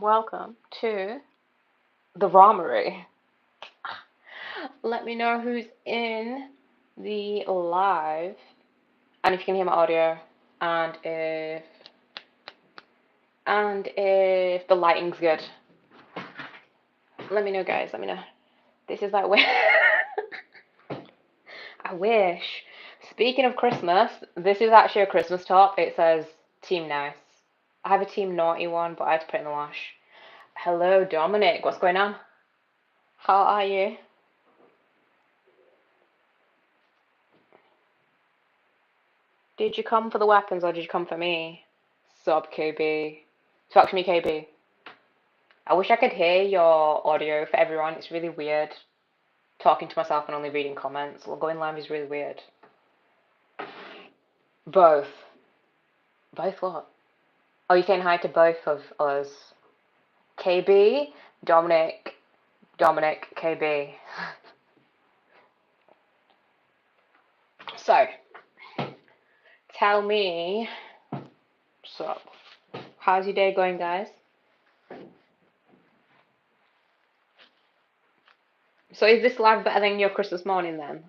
Welcome to the Romery. Let me know who's in the live and if you can hear my audio and if the lighting's good. Let me know, guys. Let me know. This is like I wish. Speaking of Christmas, this is actually a Christmas top. It says Team Nice. I have a Team Naughty one, but I had to put it in the wash. Hello, Dominic. What's going on? How are you? Did you come for the weapons or did you come for me? Sub KB. Talk to me, KB. I wish I could hear your audio for everyone. It's really weird talking to myself and only reading comments. Well, going live is really weird. Both. Both what? Oh, you're saying hi to both of us. KB, Dominic, KB. So, tell me, so, how's your day going, guys? So is this live better than your Christmas morning then?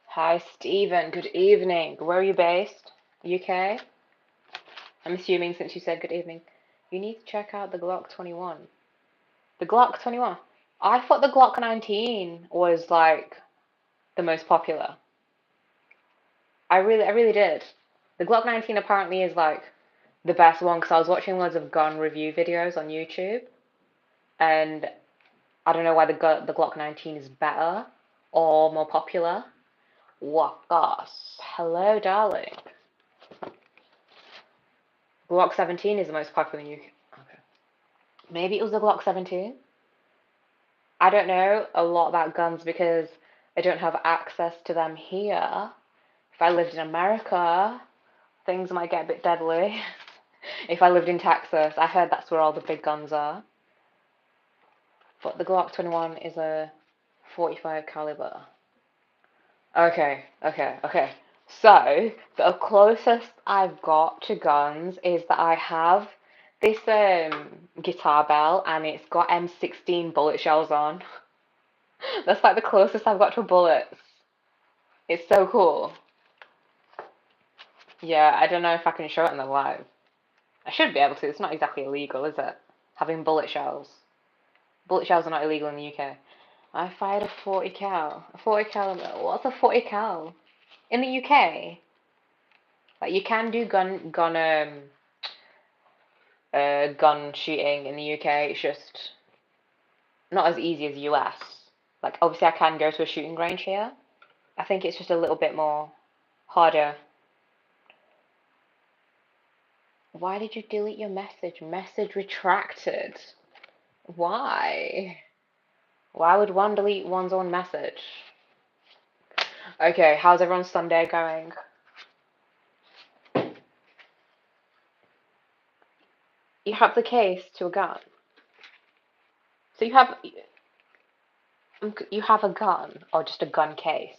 Hi, Stephen. Good evening. Where are you based? UK? I'm assuming since you said good evening. You need to check out the Glock 21. The Glock 21? I thought the Glock 19 was like the most popular. I really did. The Glock 19 apparently is like the best one because I was watching loads of gun review videos on YouTube, and I don't know why the Glock 19 is better or more popular. What goss? Hello, darling. Glock 17 is the most popular in UK. Okay. Maybe it was the Glock 17? I don't know a lot about guns because I don't have access to them here. If I lived in America, things might get a bit deadly. If I lived in Texas, I heard that's where all the big guns are. But the Glock 21 is a 45 caliber. Okay. So, the closest I've got to guns is that I have this guitar belt and it's got M16 bullet shells on. That's like the closest I've got to bullets. It's so cool. Yeah, I don't know if I can show it in the live. I should be able to. It's not exactly illegal, is it? Having bullet shells. Bullet shells are not illegal in the UK. I fired a 40 cal. A 40 caliber. What's a 40 cal? In the UK? Like you can do gun shooting in the UK. It's just not as easy as US. Like obviously I can go to a shooting range here. I think it's just a little bit more harder. Why did you delete your message? Message retracted. Why? Why would one delete one's own message? Okay, how's everyone's Sunday going? You have the case to a gun. So you have a gun or just a gun case?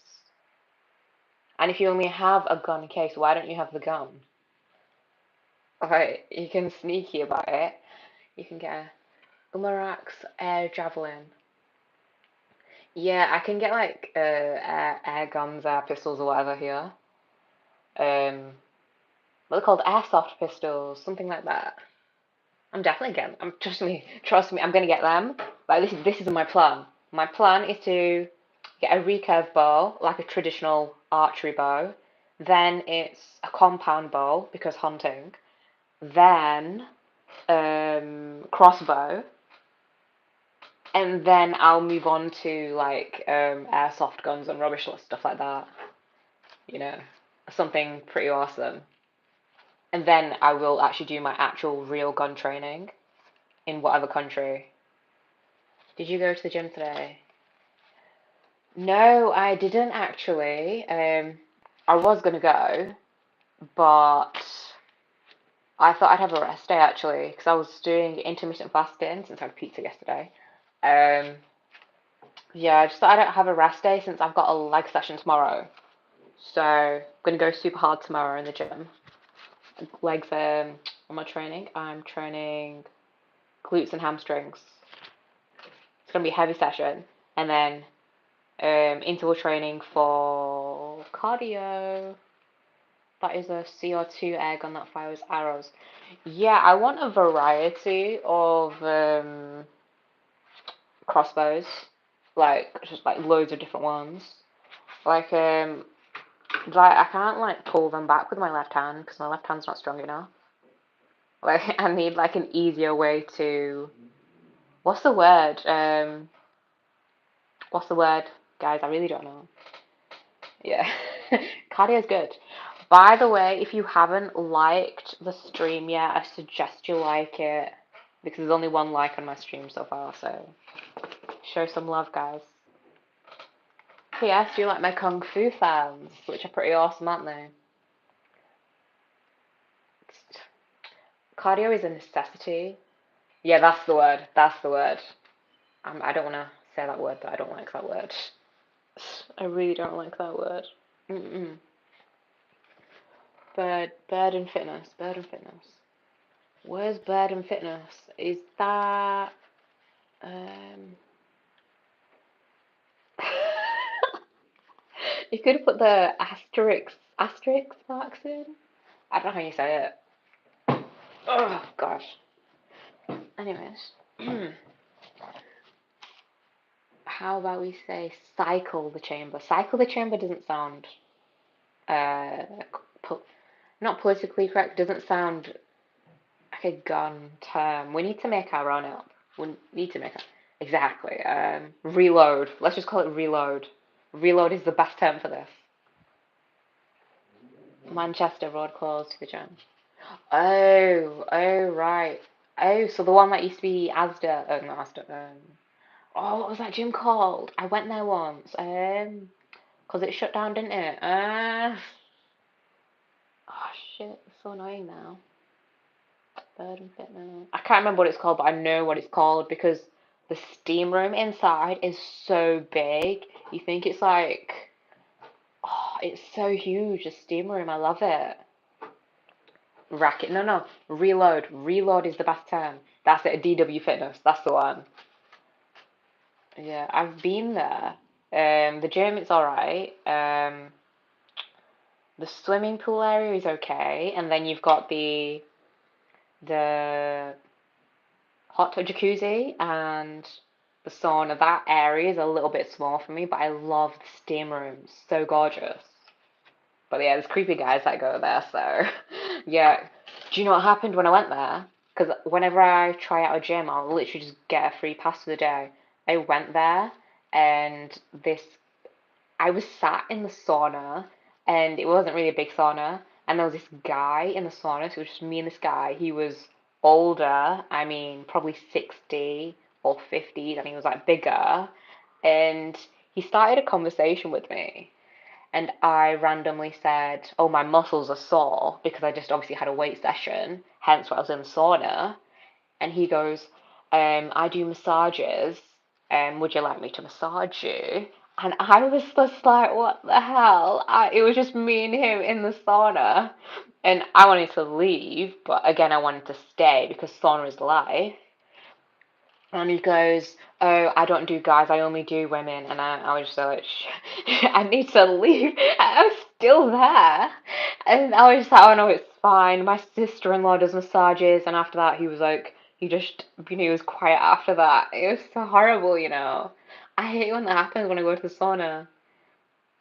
And if you only have a gun case, why don't you have the gun? Okay, you can sneaky about it. You can get a Umarax air javelin. Yeah, I can get like air guns, air pistols, or whatever here. What are they called? Airsoft pistols, something like that. I'm definitely getting. Trust me, I'm gonna get them. Like this is my plan. My plan is to get a recurve bow, like a traditional archery bow. Then it's a compound bow because hunting. Then crossbow, and then I'll move on to like airsoft guns and rubbish stuff like that. You know, something pretty awesome. And then I will actually do my actual real gun training in whatever country. Did you go to the gym today? No, I didn't actually. I was gonna go, but I thought I'd have a rest day actually, because I was doing intermittent fasting since I had pizza yesterday. Um, yeah, I just thought I'd have a rest day since I've got a leg session tomorrow. So I'm gonna go super hard tomorrow in the gym. legs. What am I training? I'm training glutes and hamstrings. It's gonna be a heavy session, and then interval training for cardio. That is a CO2 egg on that fires arrows. Yeah, I want a variety of crossbows, like just like loads of different ones. Like I can't like pull them back with my left hand because my left hand's not strong enough. Like I need like an easier way to. What's the word? What's the word, guys? I really don't know. Yeah, cardio's good. By the way, if you haven't liked the stream yet, I suggest you like it because there's only one like on my stream so far. So show some love, guys. P.S. Do you like my kung fu fans, which are pretty awesome, aren't they? Cardio is a necessity. Yeah, that's the word. That's the word. I don't want to say that word, but I don't like that word. I really don't like that word. Mm-mm. Bird and fitness. Bird and fitness. Where's bird and fitness? Is that um? You could put the asterisk marks in. I don't know how you say it. Oh gosh. Anyways, how about we say cycle the chamber? Cycle the chamber doesn't sound uh po- not politically correct. Doesn't sound like a gun term. We need to make our own up. We need to make it exactly. Reload. Let's just call it reload. Reload is the best term for this. Manchester Road closed to the gym. Oh, right. Oh, so the one that used to be Asda, not Asda. Oh, what was that gym called? I went there once. 'Cause it shut down, didn't it? Oh shit, it's so annoying now. Bird and Fitness. I can't remember what it's called, but I know what it's called because the steam room inside is so big. You think it's like, oh, it's so huge, the steam room. I love it. Racket. No, no. Reload. Reload is the best term. That's it. DW Fitness. That's the one. Yeah, I've been there. The gym is alright. The swimming pool area is okay, and then you've got the hot tub jacuzzi and the sauna. That area is a little bit small for me, but I love the steam room. So gorgeous. But yeah, there's creepy guys that go there, so yeah. Do you know what happened when I went there? Because whenever I try out a gym, I'll literally just get a free pass for the day. I went there, and I was sat in the sauna, and it wasn't really a big sauna, and there was this guy in the sauna, so it was just me and this guy. He was older, I mean, probably 60 or 50s, and he was like bigger, and he started a conversation with me. And I randomly said, "Oh, my muscles are sore," because I just obviously had a weight session, hence why I was in the sauna. And he goes, "I do massages. Would you like me to massage you?" And I was just like, "What the hell?" It was just me and him in the sauna, and I wanted to leave, but again, I wanted to stay because sauna is life. And he goes, "Oh, I don't do guys, I only do women." And I was just like, I need to leave. I was still there. And I was just like, "Oh no, it's fine. My sister-in-law does massages." And after that, he was like, he was quiet after that. It was so horrible, you know. I hate when that happens when I go to the sauna.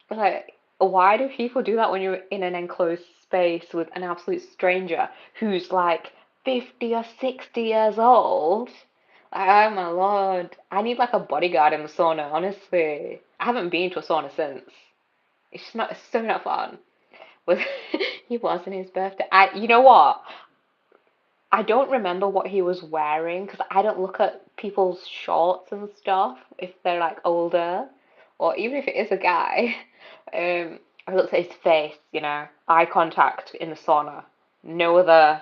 Like, why do people do that when you're in an enclosed space with an absolute stranger who's like 50 or 60 years old? Oh my lord. I need like a bodyguard in the sauna, honestly. I haven't been to a sauna since. It's just not, it's so not fun. Was he was in his birthday. You know what? I don't remember what he was wearing because I don't look at people's shorts and stuff if they're like older or even if it is a guy. I looked at his face, you know, eye contact in the sauna, no other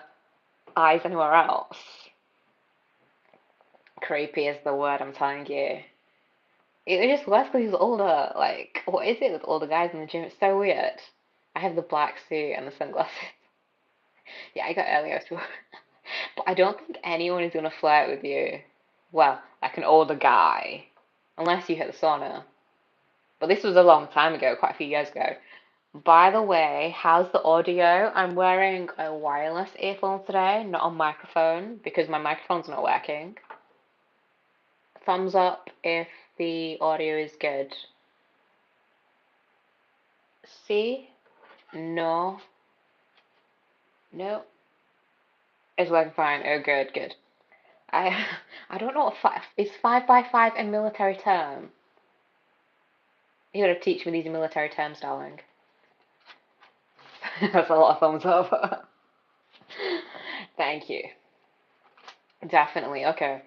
eyes anywhere else. Creepy is the word, I'm telling you. It was just worse because he was older. Like, what is it with older guys in the gym? It's so weird. I have the black suit and the sunglasses. Yeah, I got early hours too. But I don't think anyone is gonna flirt with you. Well, like an older guy, unless you hit the sauna. But this was a long time ago, quite a few years ago. By the way, how's the audio? I'm wearing a wireless earphone today, not a microphone, because my microphone's not working. Thumbs up if the audio is good. See? No. No. It's working fine. Oh, good, good. I I don't know what is 5 by 5 a military term. You gotta teach me these military terms, darling. That's a lot of thumbs up. Thank you. Definitely. Okay.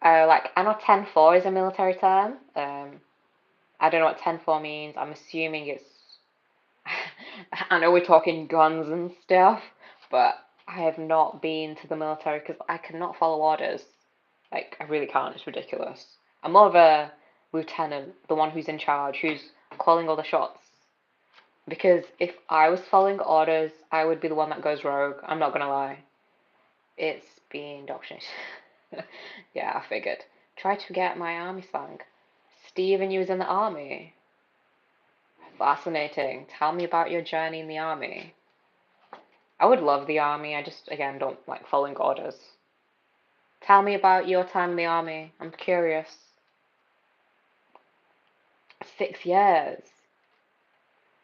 Like I know 10-4 is a military term. I don't know what 10-4 means. I'm assuming it's. I know we're talking guns and stuff, but I have not been to the military because I cannot follow orders. Like I really can't. It's ridiculous. I'm more of a lieutenant, the one who's in charge, who's calling all the shots. Because if I was following orders, I would be the one that goes rogue. I'm not gonna lie. It's being indoctrinated. Yeah, I figured. Try to get my army slang. Steven, you was in the army. Fascinating. Tell me about your journey in the army. I would love the army. I just, again, don't like following orders. Tell me about your time in the army. I'm curious. 6 years.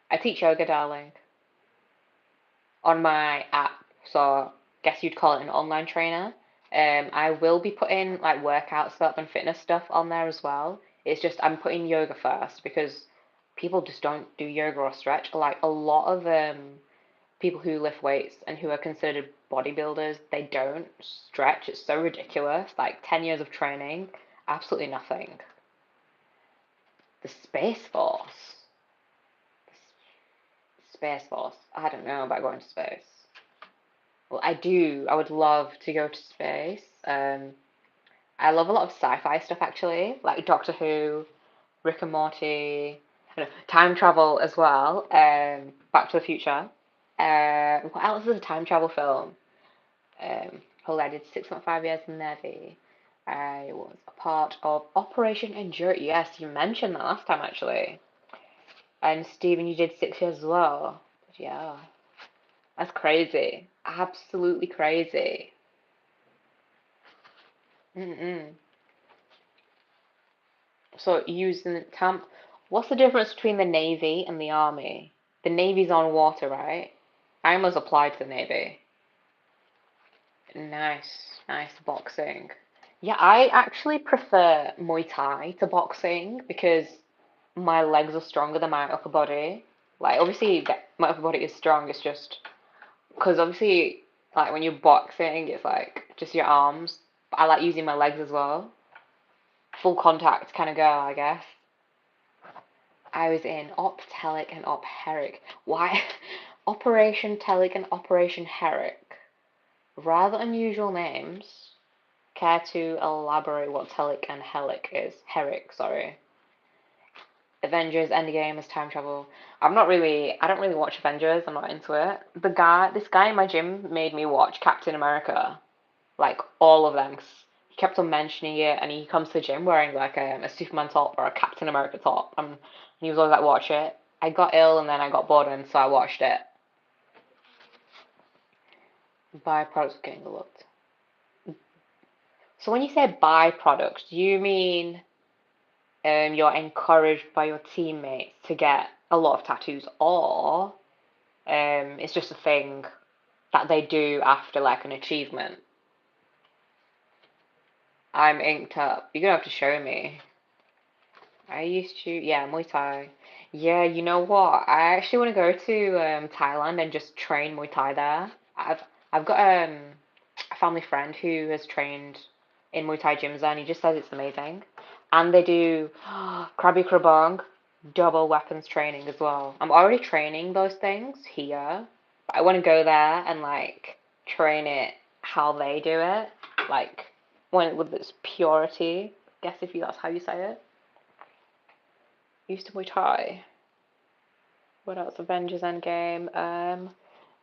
I teach yoga, darling, on my app. So, guess you'd call it an online trainer. I will be putting like workout stuff and fitness stuff on there as well. It's just I'm putting yoga first because people just don't do yoga or stretch. Like a lot of people who lift weights and who are considered bodybuilders, they don't stretch. It's so ridiculous. Like 10 years of training, absolutely nothing. The Space Force. Space Force. I don't know about going to space. Well, I do. I would love to go to space. I love a lot of sci-fi stuff actually, like Doctor Who, Rick and Morty, time travel as well. Back to the Future. What else is a time travel film? Hold on, I did 6.5 years in the Navy. I was a part of Operation Endure. Yes, you mentioned that last time actually. And Stephen, you did 6 years as well. Yeah, that's crazy. Absolutely crazy. Mm-mm. So using tam, what's the difference between the Navy and the Army? The Navy's on water, right? I almost applied to the Navy. Nice, nice boxing. Yeah, I actually prefer Muay Thai to boxing because my legs are stronger than my upper body. Like, obviously, my upper body is strong. It's just because obviously, like when you're boxing, it's like just your arms. But I like using my legs as well. Full contact kind of girl, I guess. I was in Op Telic and Op Herrick. Why? Operation Telic and Operation Herrick. Rather unusual names. Care to elaborate what Telic and Helic is? Herrick, sorry. Avengers Endgame is time travel. I don't really watch Avengers, I'm not into it. This guy in my gym made me watch Captain America. Like, all of them. 'Cause he kept on mentioning it, and he comes to the gym wearing like a Superman top or a Captain America top. And he was always like, watch it. I got ill and then I got bored, and so I watched it. Byproducts of getting looked. So when you say byproducts, do you mean you're encouraged by your teammates to get a lot of tattoos, or it's just a thing that they do after like an achievement? I'm inked up. You're gonna have to show me. I used to, yeah, Muay Thai. Yeah, you know what? I actually want to go to Thailand and just train Muay Thai there. I've got a family friend who has trained in Muay Thai gyms there, and he just says it's amazing. And they do Krabi Krabong, double weapons training as well. I'm already training those things here, but I want to go there and like train it how they do it, like when with its purity. I guess if you that's how you say it. Used to Muay Thai. What else? Avengers Endgame.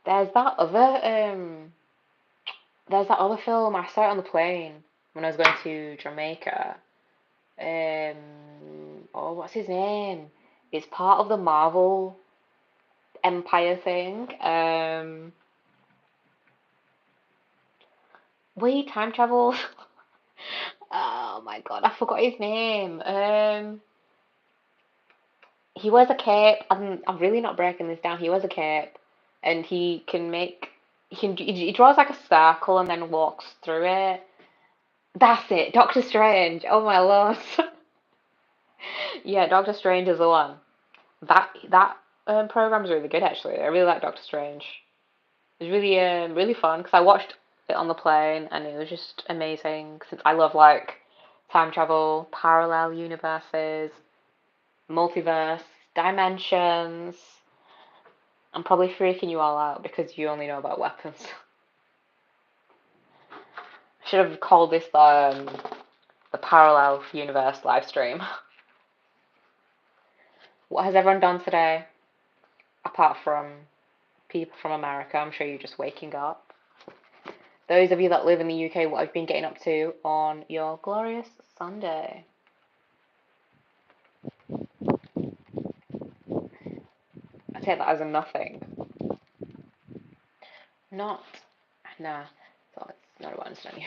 There's that other there's that other film I saw it on the plane when I was going to Jamaica. Oh, what's his name? It's part of the Marvel Empire thing. Wait, time travel. Oh my god, I forgot his name. He wears a cape. I'm really not breaking this down. He wears a cape, and he can make. He draws like a circle and then walks through it. That's it, Doctor Strange. Oh my lord. Yeah, Doctor Strange is the one. That program is really good actually. I really like Doctor Strange. It was really fun because I watched it on the plane and it was just amazing. Since I love like time travel, parallel universes, multiverse, dimensions. I'm probably freaking you all out because you only know about weapons. I should have called this the parallel universe live stream. What has everyone done today? Apart from people from America, I'm sure you're just waking up. Those of you that live in the UK, what have you been getting up to on your glorious Sunday? I take that as a nothing. Not, nah, so it's not about understanding.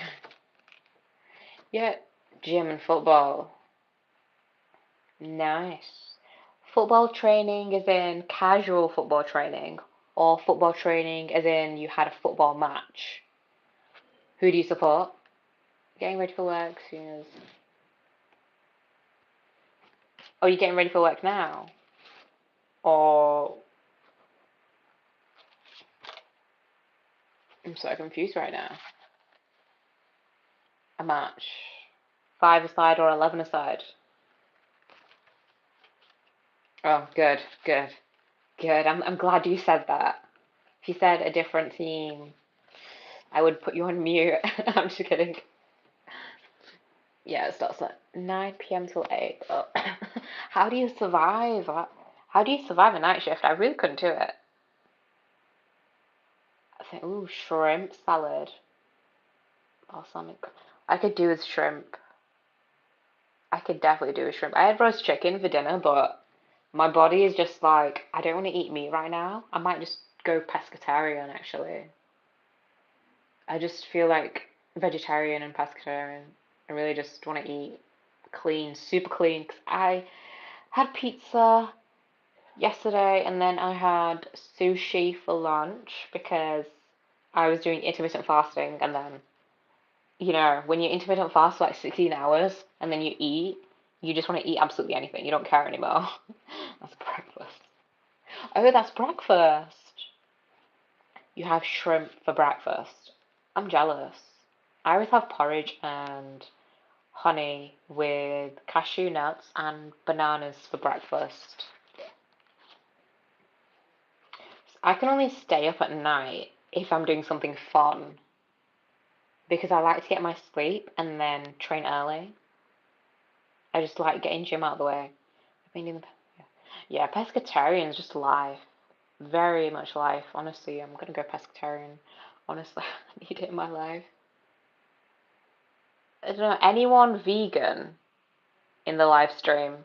Yeah, gym and football. Nice. Football training as in casual football training, or football training as in you had a football match. Who do you support? Getting ready for work soon as. Oh, you're getting ready for work now? Or. I'm so confused right now. A match. Five aside or 11 aside? Oh, good, good, good. I'm glad you said that. If you said a different team, I would put you on mute. I'm just kidding. Yeah, it starts at 9 p.m. till 8. Oh. How do you survive? How do you survive a night shift? I really couldn't do it. I think, ooh, shrimp salad. Balsamic. I could do with shrimp. I could definitely do with shrimp. I had roast chicken for dinner, but my body is just like, I don't want to eat meat right now. I might just go pescatarian, actually. I just feel like vegetarian and pescatarian. I really just want to eat clean, super clean. 'Cause I had pizza yesterday and then I had sushi for lunch because I was doing intermittent fasting and then, when you intermittent fast for like 16 hours and then you eat, you just want to eat absolutely anything. You don't care anymore. That's breakfast. Oh, that's breakfast. You have shrimp for breakfast. I'm jealous. I always have porridge and honey with cashew nuts and bananas for breakfast. I can only stay up at night if I'm doing something fun because I like to get my sleep and then train early. I just like getting gym out of the way. I've been doing yeah, pescatarian is just life. Very much life. Honestly, I'm gonna go pescatarian. Honestly, I need it in my life. I don't know, anyone vegan in the live stream?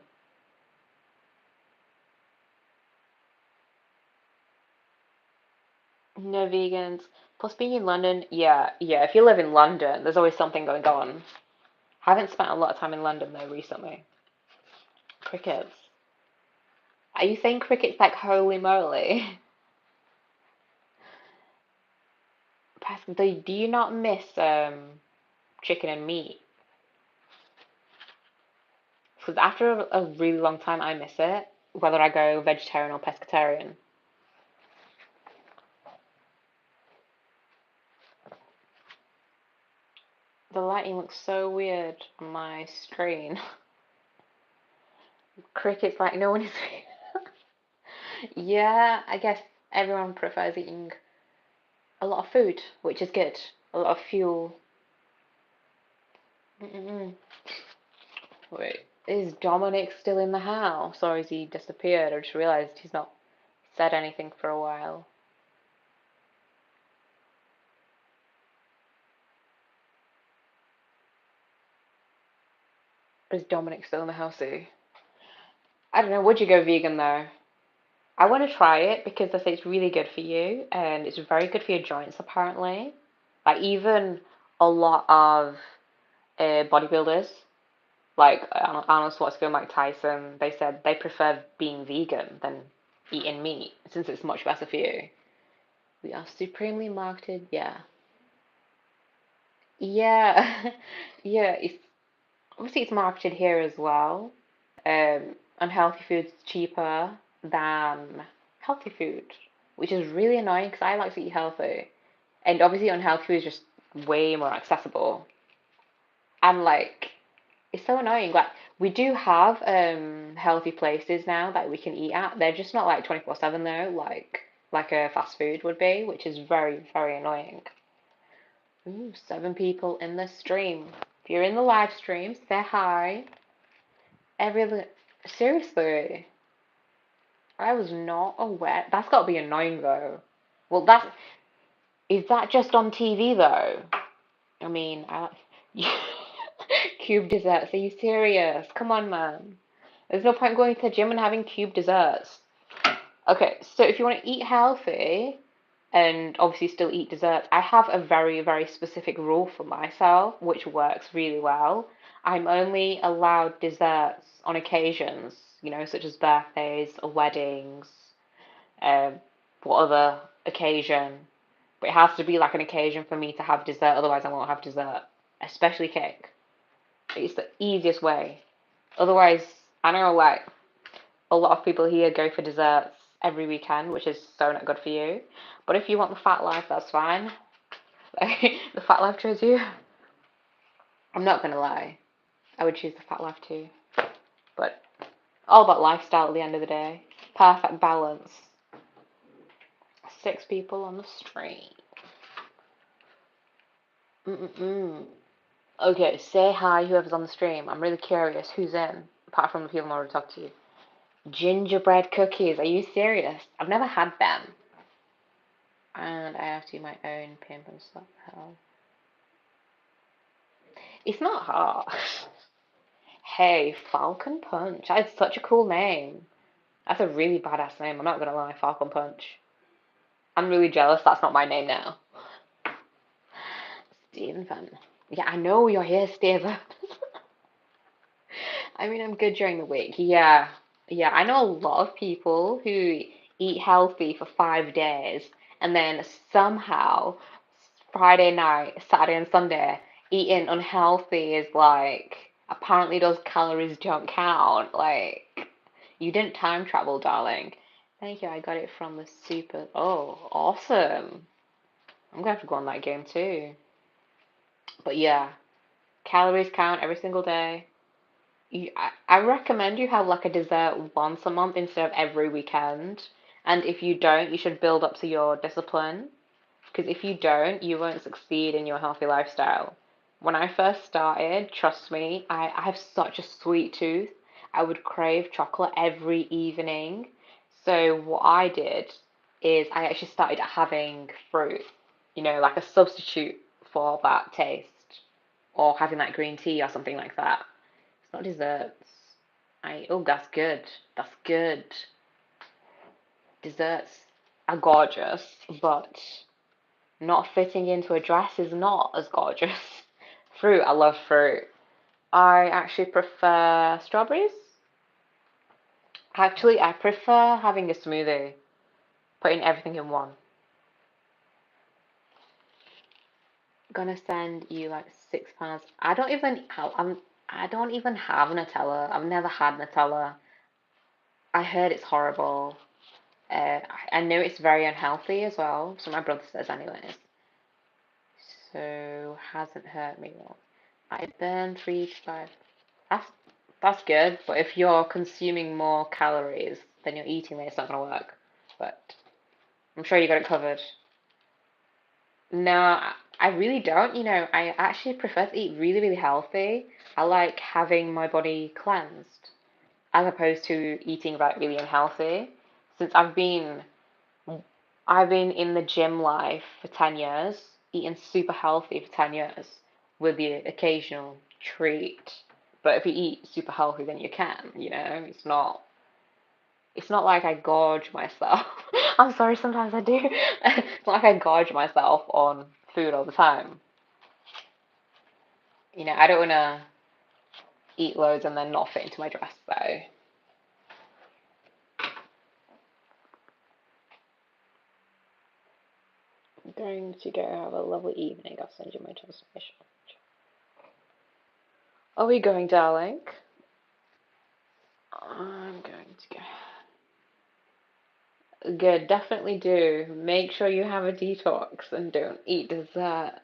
No vegans. Plus being in London, yeah, if you live in London, there's always something going on. Haven't spent a lot of time in London though recently. Crickets. Are you saying crickets like holy moly? Pascal, do you not miss chicken and meat? Because after a really long time, I miss it, whether I go vegetarian or pescatarian. The lighting looks so weird on my screen. Crickets like no one is. Yeah, I guess everyone prefers eating a lot of food, which is good. A lot of fuel. Mm-mm. Wait, is Dominic still in the house, or has he disappeared? I just realised he's not said anything for a while. Is Dominic still in the house too? I don't know. Would you go vegan though? I want to try it because they say it's really good for you and it's very good for your joints apparently. Like even a lot of bodybuilders, like Arnold Schwarzenegger, Mike Tyson, they said they prefer being vegan than eating meat since it's much better for you. We are supremely marketed, yeah. Yeah, yeah. It's obviously it's marketed here as well. Unhealthy food's cheaper than healthy food, which is really annoying because I like to eat healthy. And obviously, unhealthy food is just way more accessible. And like, it's so annoying. Like, we do have healthy places now that we can eat at. They're just not like 24/7 though, like a fast food would be, which is very, very annoying. Ooh, 7 people in the stream. If you're in the live stream, say hi. Every seriously. I was not aware. That's got to be annoying though. Well, that's is that just on TV though? I mean, cube desserts. Are you serious? Come on, man. There's no point going to the gym and having cube desserts. Okay, so if you want to eat healthy and obviously still eat desserts, I have a very, very specific rule for myself, which works really well. I'm only allowed desserts on occasions, such as birthdays or weddings, um, what other occasion. But it has to be like an occasion for me to have dessert, otherwise I won't have dessert, especially cake. It's the easiest way. Otherwise, I know like a lot of people here go for desserts every weekend, which is so not good for you. But if you want the fat life, that's fine. The fat life chose you. I'm not gonna lie, I would choose the fat life too. But all about lifestyle at the end of the day. Perfect balance. 6 people on the stream. Mm-mm-mm. Okay, say hi, whoever's on the stream. I'm really curious who's in, apart from the people I'm already talked to. Gingerbread cookies, are you serious? I've never had them. And I have to do my own pimp and stuff. Hell. It's not hard. Hey, Falcon Punch. That's such a cool name. That's a really badass name, I'm not gonna lie, Falcon Punch. I'm really jealous that's not my name now. Steven. Yeah, I know you're here, Steven. I mean, I'm good during the week. Yeah. Yeah, I know a lot of people who eat healthy for 5 days and then somehow Friday night, Saturday and Sunday, eating unhealthy is like, apparently those calories don't count. Like, you didn't time travel, darling. Thank you, I got it from the super. Oh, awesome. I'm gonna have to go on that game too. But yeah, calories count every single day. I recommend you have like a dessert once a month instead of every weekend. And if you don't, you should build up to your discipline. Because if you don't, you won't succeed in your healthy lifestyle. When I first started, trust me, I have such a sweet tooth. I would crave chocolate every evening. So what I did is I actually started having fruit, like a substitute for that taste. Or having like green tea or something like that. It's not desserts. Oh, that's good. That's good. Desserts are gorgeous, but not fitting into a dress is not as gorgeous. Fruit, I love fruit. I actually prefer strawberries. Actually, I prefer having a smoothie, putting everything in one. Gonna send you like £6. I don't even have Nutella. I've never had Nutella. I heard it's horrible. I know it's very unhealthy as well, so my brother says anyways. So hasn't hurt me well. I burn 3 to 5. That's that's good, but if you're consuming more calories than you're eating, then it's not gonna work. But I'm sure you got it covered. No, I really don't. I actually prefer to eat really, really healthy. I like having my body cleansed as opposed to eating like really unhealthy. Since I've been in the gym life for 10 years, eating super healthy for 10 years with the occasional treat. But if you eat super healthy, then you can, it's not like I gorge myself. I'm sorry, sometimes I do. It's not like I gorge myself on food all the time. I don't want to eat loads and then not fit into my dress, though. I'm going to go have a lovely evening. I'll send you my transformation. Are we going, darling? I'm going to go. Good, definitely do. Make sure you have a detox and don't eat desserts.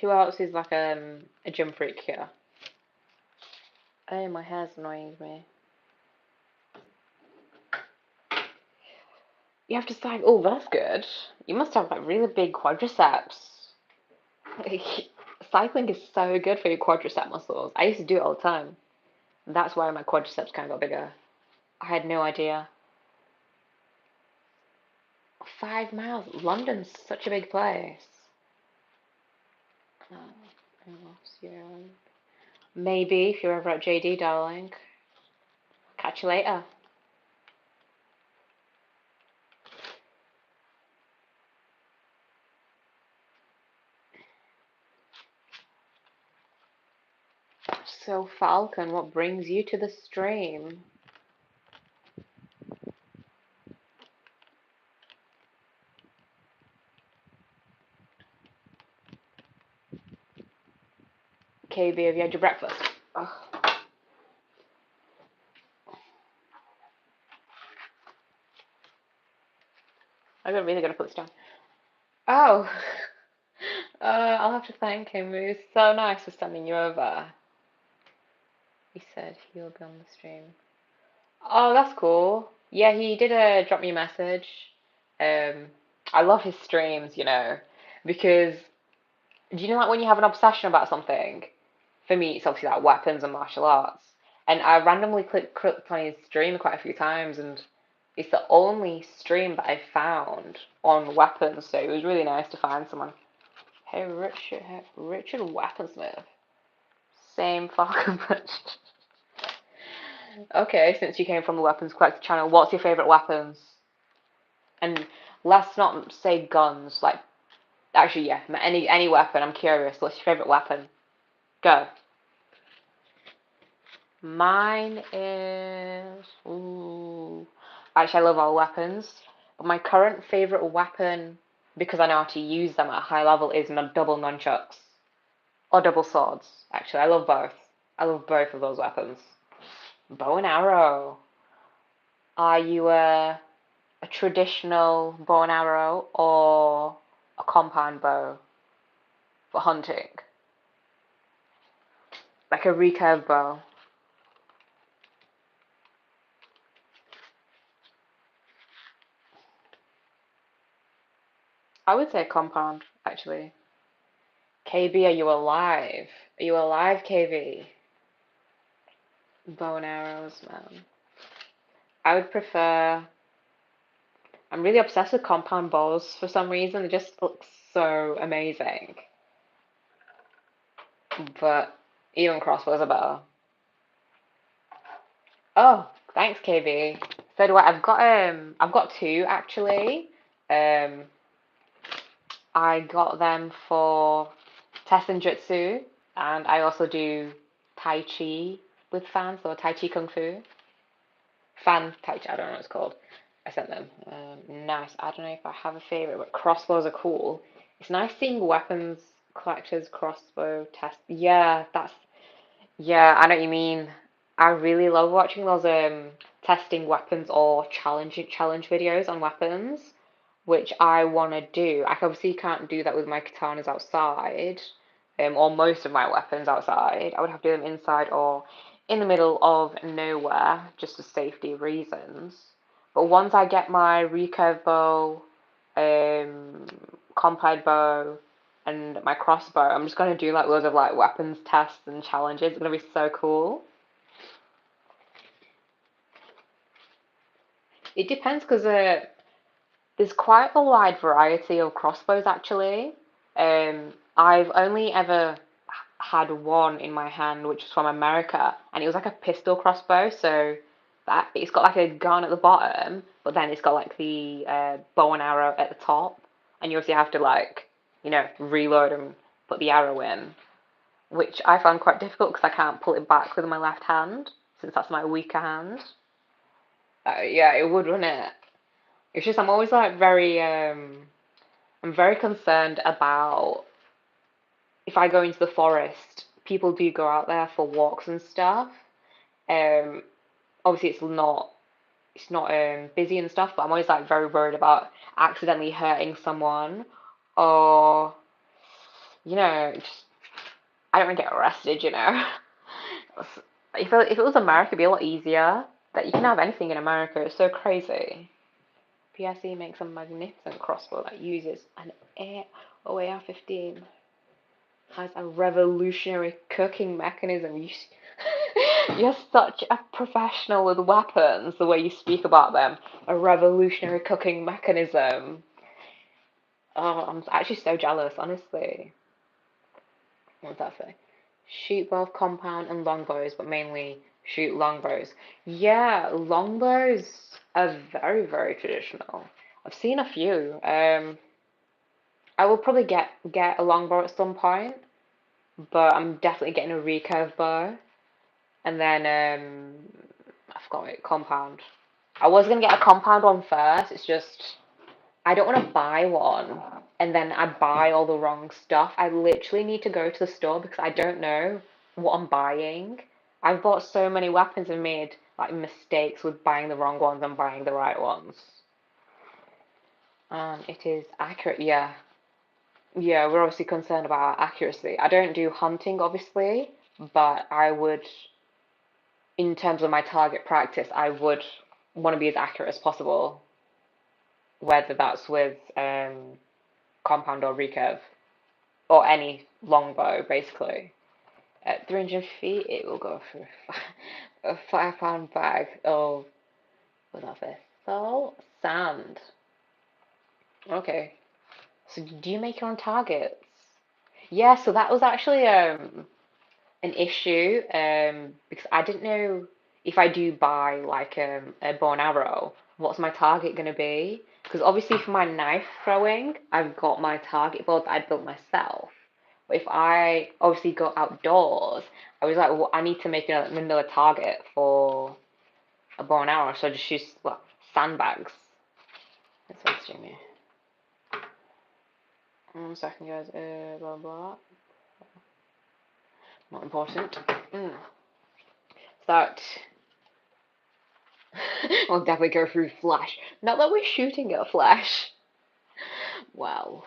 Who else is like a gym freak here? Oh, my hair's annoying me. You have to cycle. Oh, that's good. You must have like really big quadriceps. Cycling is so good for your quadricep muscles. I used to do it all the time. That's why my quadriceps kind of got bigger. I had no idea. 5 miles. London's such a big place. Maybe if you're ever at JD, darling. Catch you later. So, Falcon, what brings you to the stream? KB, have you had your breakfast? Oh. I'm really gonna put this down. Oh, I'll have to thank him. It was so nice for sending you over. He said he'll be on the stream. Oh, that's cool. Yeah, he did drop me a message. I love his streams, because do you know like when you have an obsession about something? For me, it's obviously like weapons and martial arts. And I randomly clicked on his stream quite a few times, and it's the only stream that I found on weapons. So it was really nice to find someone. Hey, Richard Weaponsmith. Same Falcon Punch. Okay, since you came from the Weapons Collector channel, what's your favourite weapons? And let's not say guns, like, actually, yeah, any weapon, I'm curious. What's your favourite weapon? Go. Mine is, ooh, actually, I love all weapons, but my current favourite weapon, because I know how to use them at a high level, is double nunchucks. Or double swords, actually, I love both. I love both of those weapons. Bow and arrow. Are you a traditional bow and arrow or a compound bow for hunting? Like a recurve bow. I would say compound, actually. KB, are you alive? Are you alive, KB? Bow and arrows, man. I would prefer. I'm really obsessed with compound bows for some reason. They just look so amazing. But even crossbows are better. Oh, thanks, KB. So do I. I've got two actually. I got them for Tessen Jutsu, and I also do Tai Chi with fans, or Tai Chi Kung Fu. Fan Tai Chi, I don't know what it's called. I sent them. Nice. I don't know if I have a favorite, but crossbows are cool. It's nice seeing weapons collectors crossbow test. Yeah, I know what you mean. I really love watching those testing weapons or challenge videos on weapons, which I want to do. I obviously can't do that with my katanas outside, or most of my weapons outside. I would have to do them inside or in the middle of nowhere, just for safety reasons. But once I get my recurve bow, um, compound bow, and my crossbow, I'm just gonna do like loads of like weapons tests and challenges. It's gonna be so cool. It depends because There's quite a wide variety of crossbows actually. I've only ever had one in my hand, which was from America, and it was like a pistol crossbow. So that it's got like a gun at the bottom, but then it's got like the bow and arrow at the top, and you obviously have to like reload and put the arrow in, which I found quite difficult because I can't pull it back with my left hand since that's my weaker hand. Yeah, it would, wouldn't it? It's just I'm always like I'm very concerned about if I go into the forest, people do go out there for walks and stuff. Um, Obviously it's not busy and stuff, but I'm always like very worried about accidentally hurting someone or just I don't want to get arrested. If it was America, it'd be a lot easier. That you can have anything in America. It's so crazy. PSE makes a magnificent crossbow that uses an AR-15. Has a revolutionary cooking mechanism. You're such a professional with weapons, the way you speak about them. A revolutionary cooking mechanism. Oh, I'm actually so jealous, honestly. What's that say? Shoot both compound and longbows, but mainly shoot longbows. Yeah, longbows are very, very traditional. I've seen a few. I will probably get a longbow at some point, but I'm definitely getting a recurve bow. And then I forgot it, compound. I was gonna get a compound one first. It's just I don't want to buy one and then I buy all the wrong stuff. I literally need to go to the store because I don't know what I'm buying. I've bought so many weapons and made like mistakes with buying the wrong ones and buying the right ones. It is accurate, yeah. Yeah, we're obviously concerned about accuracy. I don't do hunting, obviously, but I would, in terms of my target practice, I would want to be as accurate as possible, whether that's with compound or recurve, or any longbow, basically. At 300 feet, it will go through a 5 pound bag of, what's that for? Salt? Sand. Okay. So do you make your own targets? Yeah, so that was actually an issue because I didn't know if I do buy like a bow and arrow, what's my target going to be? Because obviously for my knife throwing, I've got my target board that I built myself. But if I obviously go outdoors, I was like, well, I need to make another target for a bow and arrow, so I just use sandbags. That's what it's doing me. 1 second, guys. Blah blah. Not important. That we'll definitely go through Flash. Not that we're shooting at Flash. Well,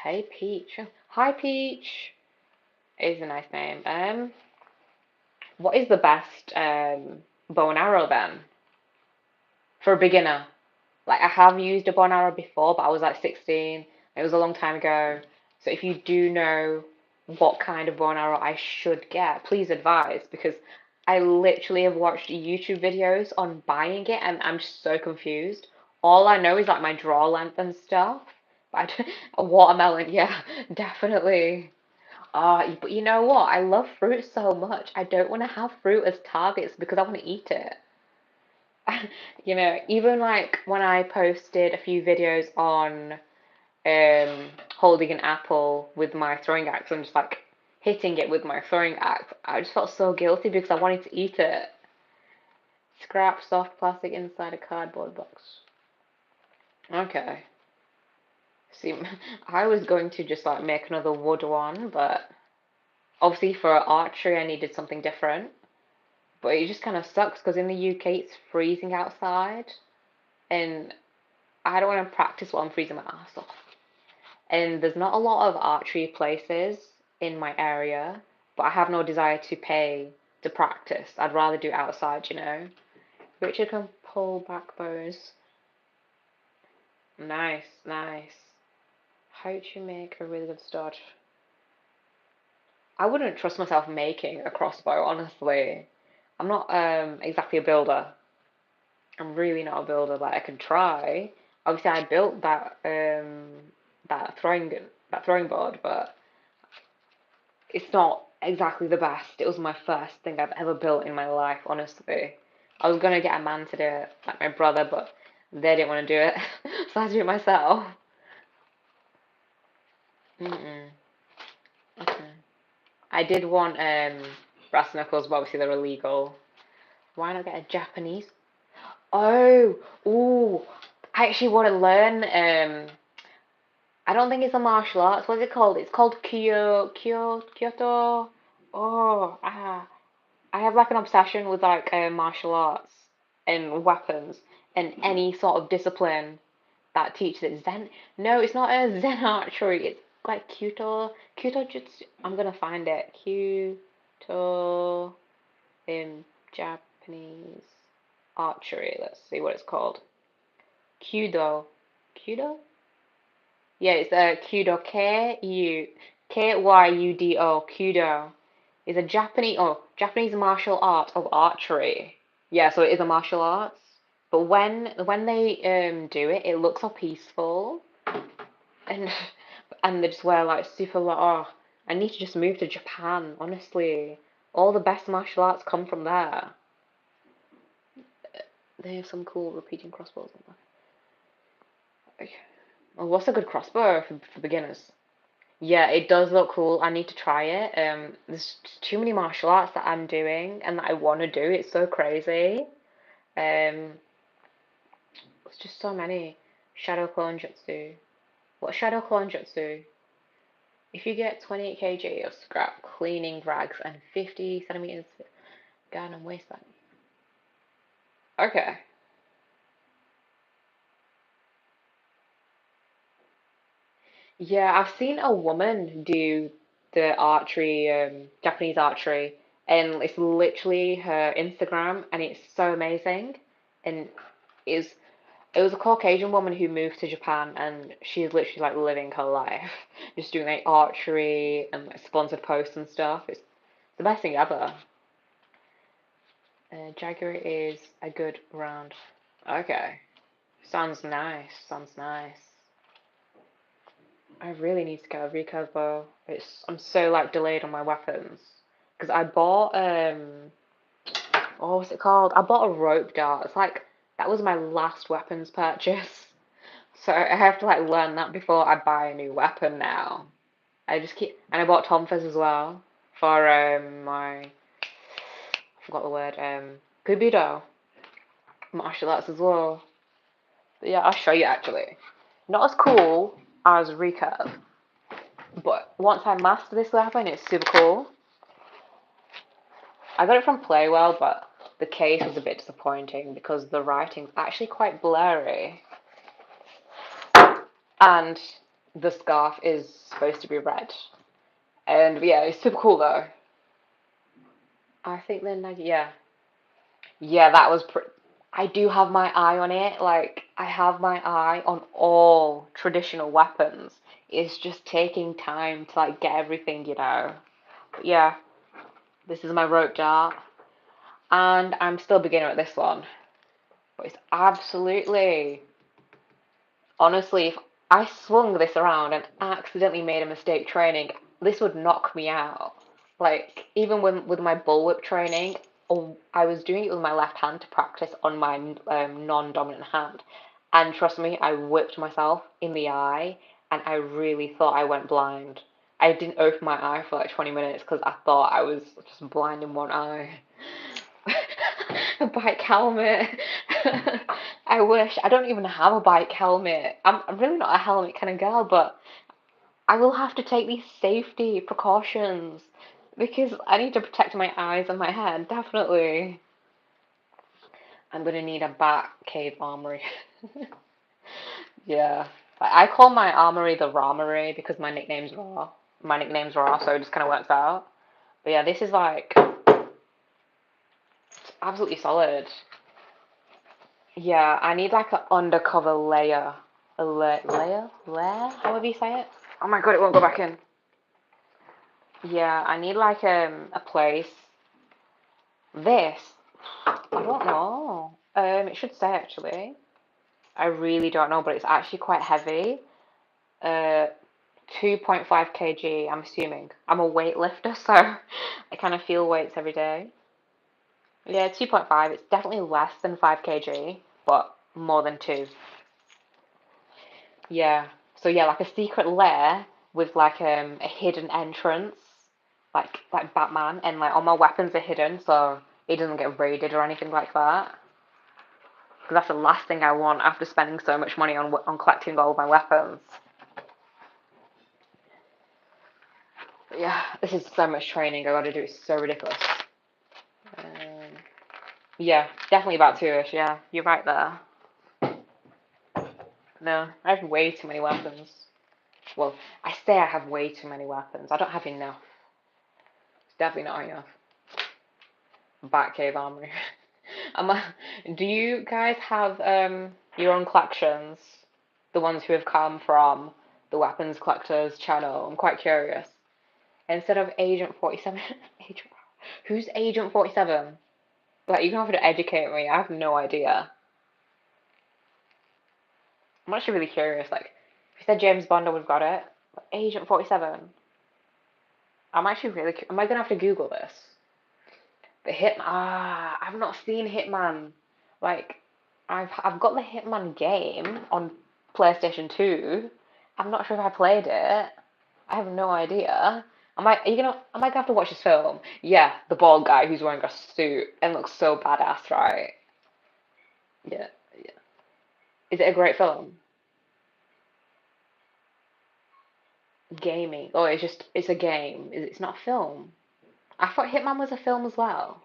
hey Peach. Hi Peach. Is a nice name. What is the best bow and arrow then for a beginner? Like I have used a bow and arrow before, but I was like 16. It was a long time ago. So if you do know what kind of bow and arrow I should get, please advise because I literally have watched YouTube videos on buying it and I'm just so confused. All I know is like my draw length and stuff. But a watermelon, yeah, definitely. But you know what? I love fruit so much. I don't want to have fruit as targets because I want to eat it. Even like when I posted a few videos on holding an apple with my throwing axe and just like hitting it with my throwing axe, I just felt so guilty because I wanted to eat it. Scrap soft plastic inside a cardboard box. Okay. See, I was going to just like make another wood one, but obviously for archery I needed something different. But it just kind of sucks because in the UK it's freezing outside, and I don't want to practice while I'm freezing my ass off. And there's not a lot of archery places in my area, but I have no desire to pay to practice. I'd rather do outside. Richard can pull back bows. Nice, nice. How would you make a really good start? I wouldn't trust myself making a crossbow, honestly. I'm not exactly a builder. I'm really not a builder. Like I could try. Obviously, I built that throwing board, but it's not exactly the best. It was my first thing I've ever built in my life, honestly. I was gonna get a man to do it, like my brother, but they didn't want to do it, so I had to do it myself. Mm-mm. Okay. I did want brass knuckles, but obviously they're illegal. Why not get a Japanese? Oh, ooh, I actually want to learn. I don't think it's a martial arts. What's it called? It's called Kyoto. Oh, I have like an obsession with like martial arts and weapons and any sort of discipline that teaches it. Zen. No, it's not a Zen archery. It's like Kyoto Jutsu. I'm gonna find it. Kyoto in Japanese archery. Let's see what it's called. Kyudo. Kyudo? Yeah, it's Kyudo. Kyudo. Kyudo is a Japanese martial art of archery. Yeah, so it is a martial arts. But when they do it, it looks so peaceful, and and they just wear like super like, oh, I need to just move to Japan, honestly. All the best martial arts come from there. They have some cool repeating crossbows on there. Okay. Well, what's a good crossbow for beginners? Yeah, it does look cool. I need to try it. There's just too many martial arts that I'm doing and that I want to do. It's so crazy. Um, it's just so many. Shadow Clone Jutsu. What Shadow Clone Jutsu? If you get 28 kg of scrap cleaning rags and 50 centimeters gun and waistband. Okay. Yeah, I've seen a woman do the archery, Japanese archery, and it's literally her Instagram, and it's so amazing. And it's it was a Caucasian woman who moved to Japan, and she's literally like living her life, just doing like archery and like sponsored posts and stuff. It's the best thing ever. Jaguar is a good round. Okay, sounds nice. Sounds nice. I really need to get a recurve bow. I'm so like delayed on my weapons because I bought what was it called? I bought a rope dart. It's like that was my last weapons purchase. So I have to like learn that before I buy a new weapon now. I just keep and I bought Tomfas as well for my I forgot the word Kubido martial arts as well. But yeah, I'll show you actually. Not as cool as recurve, but once I master this weapon, it's super cool. I got it from Playwell, but the case was a bit disappointing because the writing's actually quite blurry, and the scarf is supposed to be red. And yeah, it's super cool though. I think then, yeah, yeah, that was. I do have my eye on it. Like I have my eye on all traditional weapons. It's just taking time to like get everything. But yeah, this is my rope dart, and I'm still a beginner at this one. But it's absolutely, honestly, if I swung this around and accidentally made a mistake training, this would knock me out. Like, even with my bullwhip training, I was doing it with my left hand to practice on my non-dominant hand. And trust me, I whipped myself in the eye, and I really thought I went blind. I didn't open my eye for like 20 minutes because I thought I was just blind in one eye. A bike helmet. I wish. I don't even have a bike helmet. I'm really not a helmet kind of girl, but I will have to take these safety precautions because I need to protect my eyes and my head, definitely. I'm gonna need a bat cave armory. Yeah. I call my armory the Ramory because my nickname's Raw. My nickname's Raw, so it just kind of works out. But yeah, this is like absolutely solid. Yeah, I need like an undercover layer. Layer? However you say it. Oh my god, it won't go back in. Yeah, I need like a place. This, I don't know. It should say actually. I really don't know, but it's actually quite heavy. Uh, 2.5 kg, I'm assuming. I'm a weightlifter, so I kind of feel weights every day. Yeah, 2.5. It's definitely less than 5 kg, but more than 2. Yeah. So yeah, like a secret lair with like a hidden entrance, like Batman, and like all my weapons are hidden, so it doesn't get raided or anything like that. Because that's the last thing I want after spending so much money on collecting all of my weapons. But yeah, this is so much training I gotta do. It's so ridiculous. Um, yeah, definitely about two-ish. Yeah, you're right there. No, I have way too many weapons. Well, I say I have way too many weapons. I don't have enough. It's definitely not enough. Batcave armory. Am I, do you guys have your own collections? The ones who have come from the weapons collectors channel? I'm quite curious. Instead of Agent 47, Agent, who's Agent 47? Like, you can have to educate me. I have no idea. I'm actually really curious. Like, if you said James Bond, I would have got it. But Agent 47. I'm actually really. Am I gonna have to Google this? The Hitman. Ah, I've not seen Hitman. Like, I've got the Hitman game on PlayStation 2. I'm not sure if I played it. I have no idea. Am I gonna have to watch this film? Yeah, the bald guy who's wearing a suit and looks so badass, right? Yeah, yeah. Is it a great film? Gaming. Oh, it's a game. It's not a film. I thought Hitman was a film as well.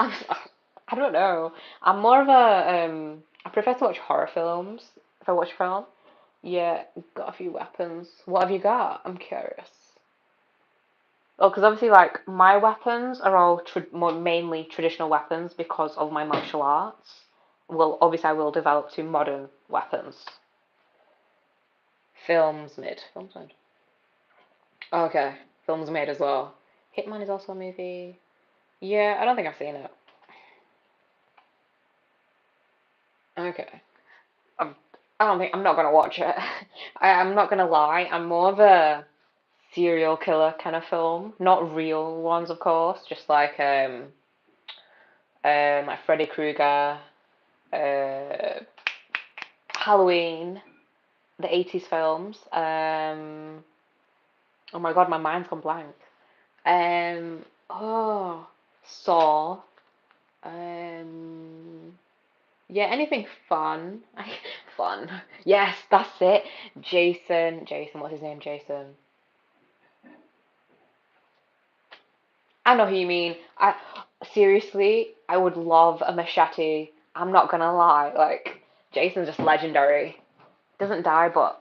I'm, I don't know. I'm more of a I prefer to watch horror films if I watch a film. Yeah, got a few weapons. What have you got? I'm curious. Oh, because obviously, like my weapons are all more mainly traditional weapons because of my martial arts. Well, obviously, I will develop to modern weapons. Films made. Films made. Okay, films made as well. Hitman is also a movie. Yeah, I don't think I've seen it. Okay. I'm, I don't think I'm not gonna watch it. I'm not gonna lie. I'm more of a serial killer kind of film, not real ones, of course. Just like Freddy Krueger, uh, Halloween, the 80s films. Oh my God, my mind's gone blank. Oh, Saw. Um, yeah, anything fun. Fun. Yes, that's it. Jason, what's his name? Jason. I know who you mean. I seriously, I would love a machete. I'm not gonna lie. Like, Jason's just legendary. Doesn't die, but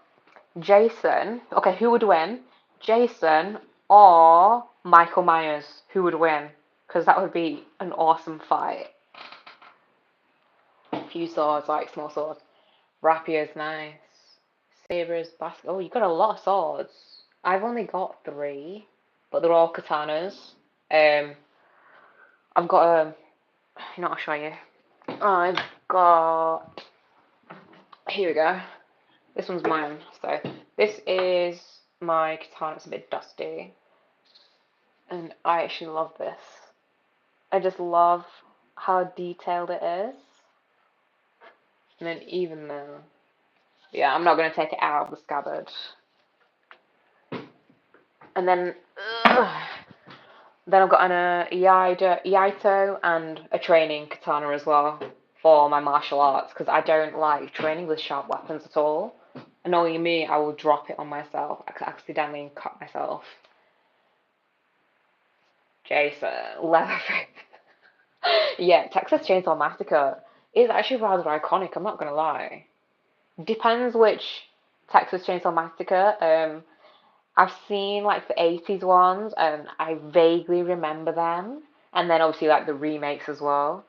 Jason. Okay, who would win? Jason or Michael Myers? Who would win? Because that would be an awesome fight. Few swords, like small swords. Rapier's nice. Sabers, basket. Oh, you got a lot of swords. I've only got 3, but they're all katanas. Um, I've got a. You know, I'll show you. I've got. Here we go. This one's mine. So this is my katana. It's a bit dusty, and I actually love this. I just love how detailed it is. And then even though, yeah, I'm not gonna take it out of the scabbard. And then I've got an Yaito and a training katana as well for my martial arts because I don't like training with sharp weapons at all. And knowing me, I will drop it on myself. I could accidentally cut myself. Jason, Leatherface. Yeah, Texas Chainsaw Massacre is actually rather iconic, I'm not gonna lie. Depends which Texas Chainsaw Massacre. I've seen like the 80s ones and I vaguely remember them. And then obviously like the remakes as well.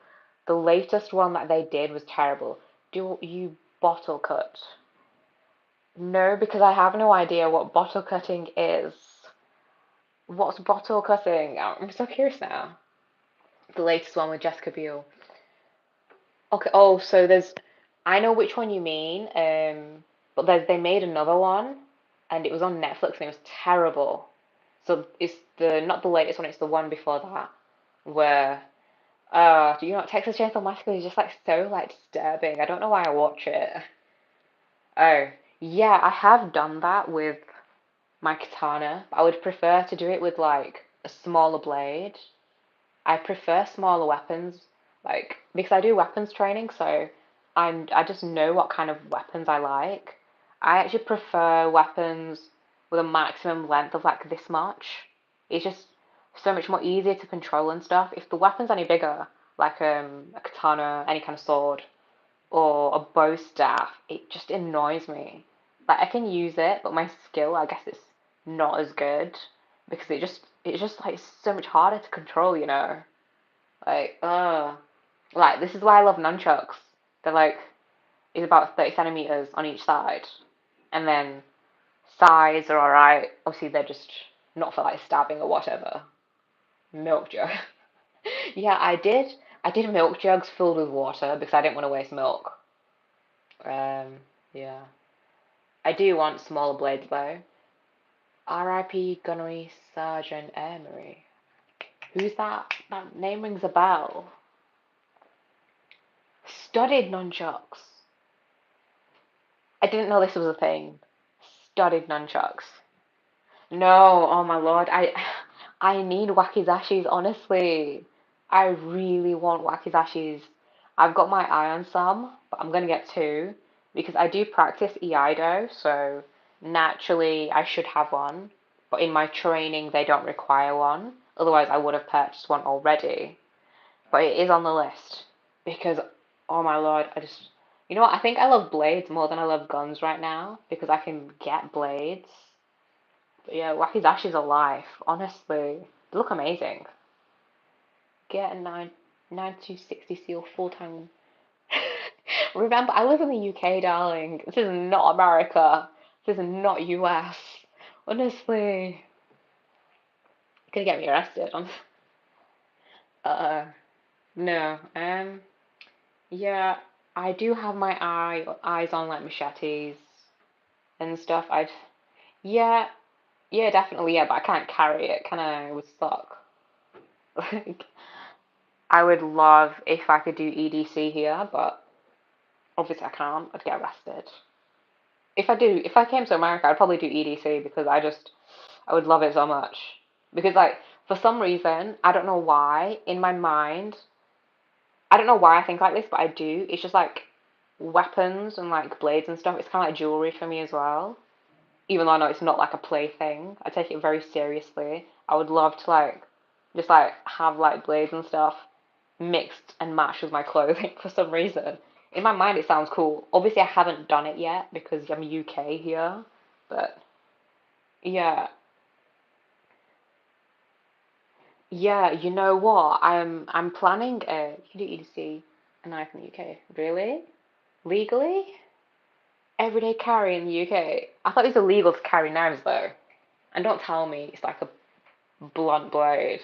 The latest one that they did was terrible. Do you bottle cut? No, because I have no idea what bottle cutting is. What's bottle cutting? I'm so curious now. The latest one with Jessica Biel. Okay, oh, so there's I know which one you mean. But they made another one, and it was on Netflix, and it was terrible. So it's the not the latest one; it's the one before that, where do you know Texas Chainsaw Massacre is just like so like disturbing. I don't know why I watch it. Oh, yeah, I have done that with my katana. I would prefer to do it with like a smaller blade. I prefer smaller weapons, like because I do weapons training, so I just know what kind of weapons I like. I actually prefer weapons with a maximum length of like this much. It's just so much more easier to control and stuff. If the weapon's any bigger, like a katana, any kind of sword, or a bow staff, it just annoys me. Like I can use it, but my skill, I guess it's not as good because it's just like so much harder to control, you know? Like, like this is why I love nunchucks. They're like it's about 30 centimeters on each side, and then size are alright. Obviously, they're just not for like stabbing or whatever. Milk jug. Yeah, I did. I did milk jugs filled with water because I didn't want to waste milk. Yeah. I do want smaller blades though. R.I.P. Gunnery Sergeant Emery. Who's that? That name rings a bell. Studded nunchucks. I didn't know this was a thing. Studded nunchucks. No, oh my lord. I need wakizashis, honestly. I really want wakizashis. I've got my eye on some, but I'm gonna get two because I do practice Iaido, so naturally I should have one. But in my training they don't require one. Otherwise I would have purchased one already. But it is on the list because oh my lord, you know what? I think I love blades more than I love guns right now because I can get blades. But yeah, Wakizashi's a life, honestly. They look amazing. Get a 9260 seal full time. Remember, I live in the UK, darling. This is not America. This is not US. Honestly, gonna get me arrested. Uh, no. Yeah, I do have my eyes on like machetes and stuff. Yeah, yeah, definitely, yeah, but I can't carry it, can I? It would suck. Like, I would love if I could do EDC here, but obviously I can't. I'd get arrested. If I came to America, I'd probably do EDC because I would love it so much. Because like for some reason, I don't know why, in my mind, I don't know why I think like this, but I do. It's just like weapons and like blades and stuff. It's kind of like jewelry for me as well. Even though I know it's not like a plaything, I take it very seriously. I would love to like just like have like blades and stuff mixed and matched with my clothing for some reason. In my mind, it sounds cool. Obviously, I haven't done it yet because I'm UK here, but yeah, yeah. You know what? I'm planning a you can do EDC a knife in the UK. Really? Legally? Everyday carry in the UK. I thought it was illegal to carry knives though. And don't tell me it's like a blunt blade.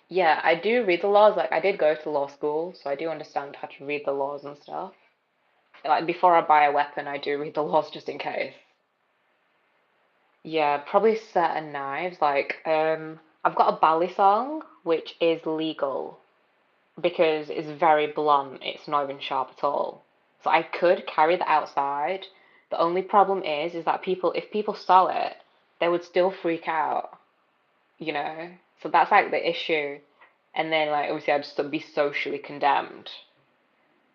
Yeah, I do read the laws. Like I did go to law school, so I do understand how to read the laws and stuff. Like before I buy a weapon, I do read the laws just in case. Yeah, probably certain knives. Like, I've got a balisong, which is legal because it's very blunt. It's not even sharp at all. So I could carry that outside. The only problem is that if people saw it, they would still freak out, you know? So that's like the issue. And then like obviously I'd just be socially condemned.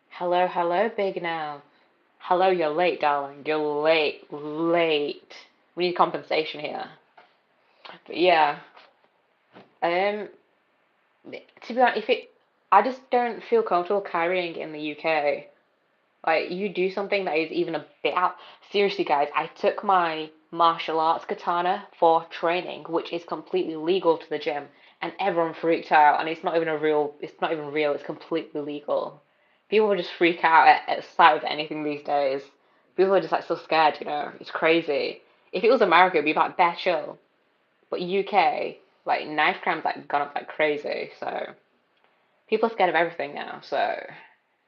Hello, hello, big now. Hello, you're late, darling. You're late, late. We need compensation here. But yeah, um, to be honest, if it, I just don't feel comfortable carrying it in the UK. Like, you do something that is even a bit out. Seriously, guys, I took my martial arts katana for training, which is completely legal to the gym, and everyone freaked out. And it's not even real. It's completely legal. People would just freak out at sight of anything these days. People are just like so scared, you know. It's crazy. If it was America, it'd be like bare chill. But UK, like knife crime's like gone up like crazy. So people are scared of everything now. So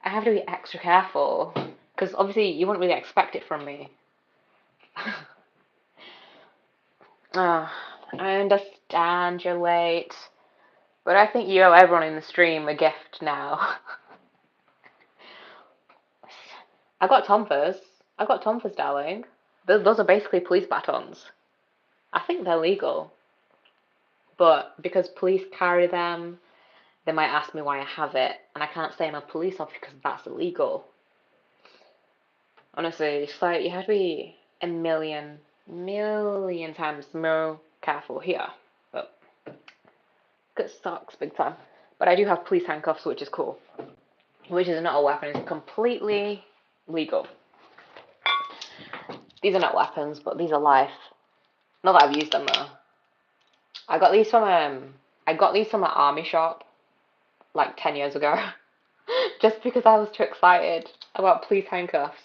I have to be extra careful because obviously you wouldn't really expect it from me. Ah, I understand you're late, but I think you owe everyone in the stream a gift now. I got Tomfers. I got Tomfers, darling. Those are basically police batons. I think they're legal, but because police carry them, they might ask me why I have it, and I can't say I'm a police officer because that's illegal. Honestly, it's like you have to be a million times more careful here. But it sucks big time. But I do have police handcuffs, which is cool. Which is not a weapon, it's completely legal. These are not weapons, but these are life. Not that I've used them though. I got these from an army shop like 10 years ago. Just because I was too excited about police handcuffs.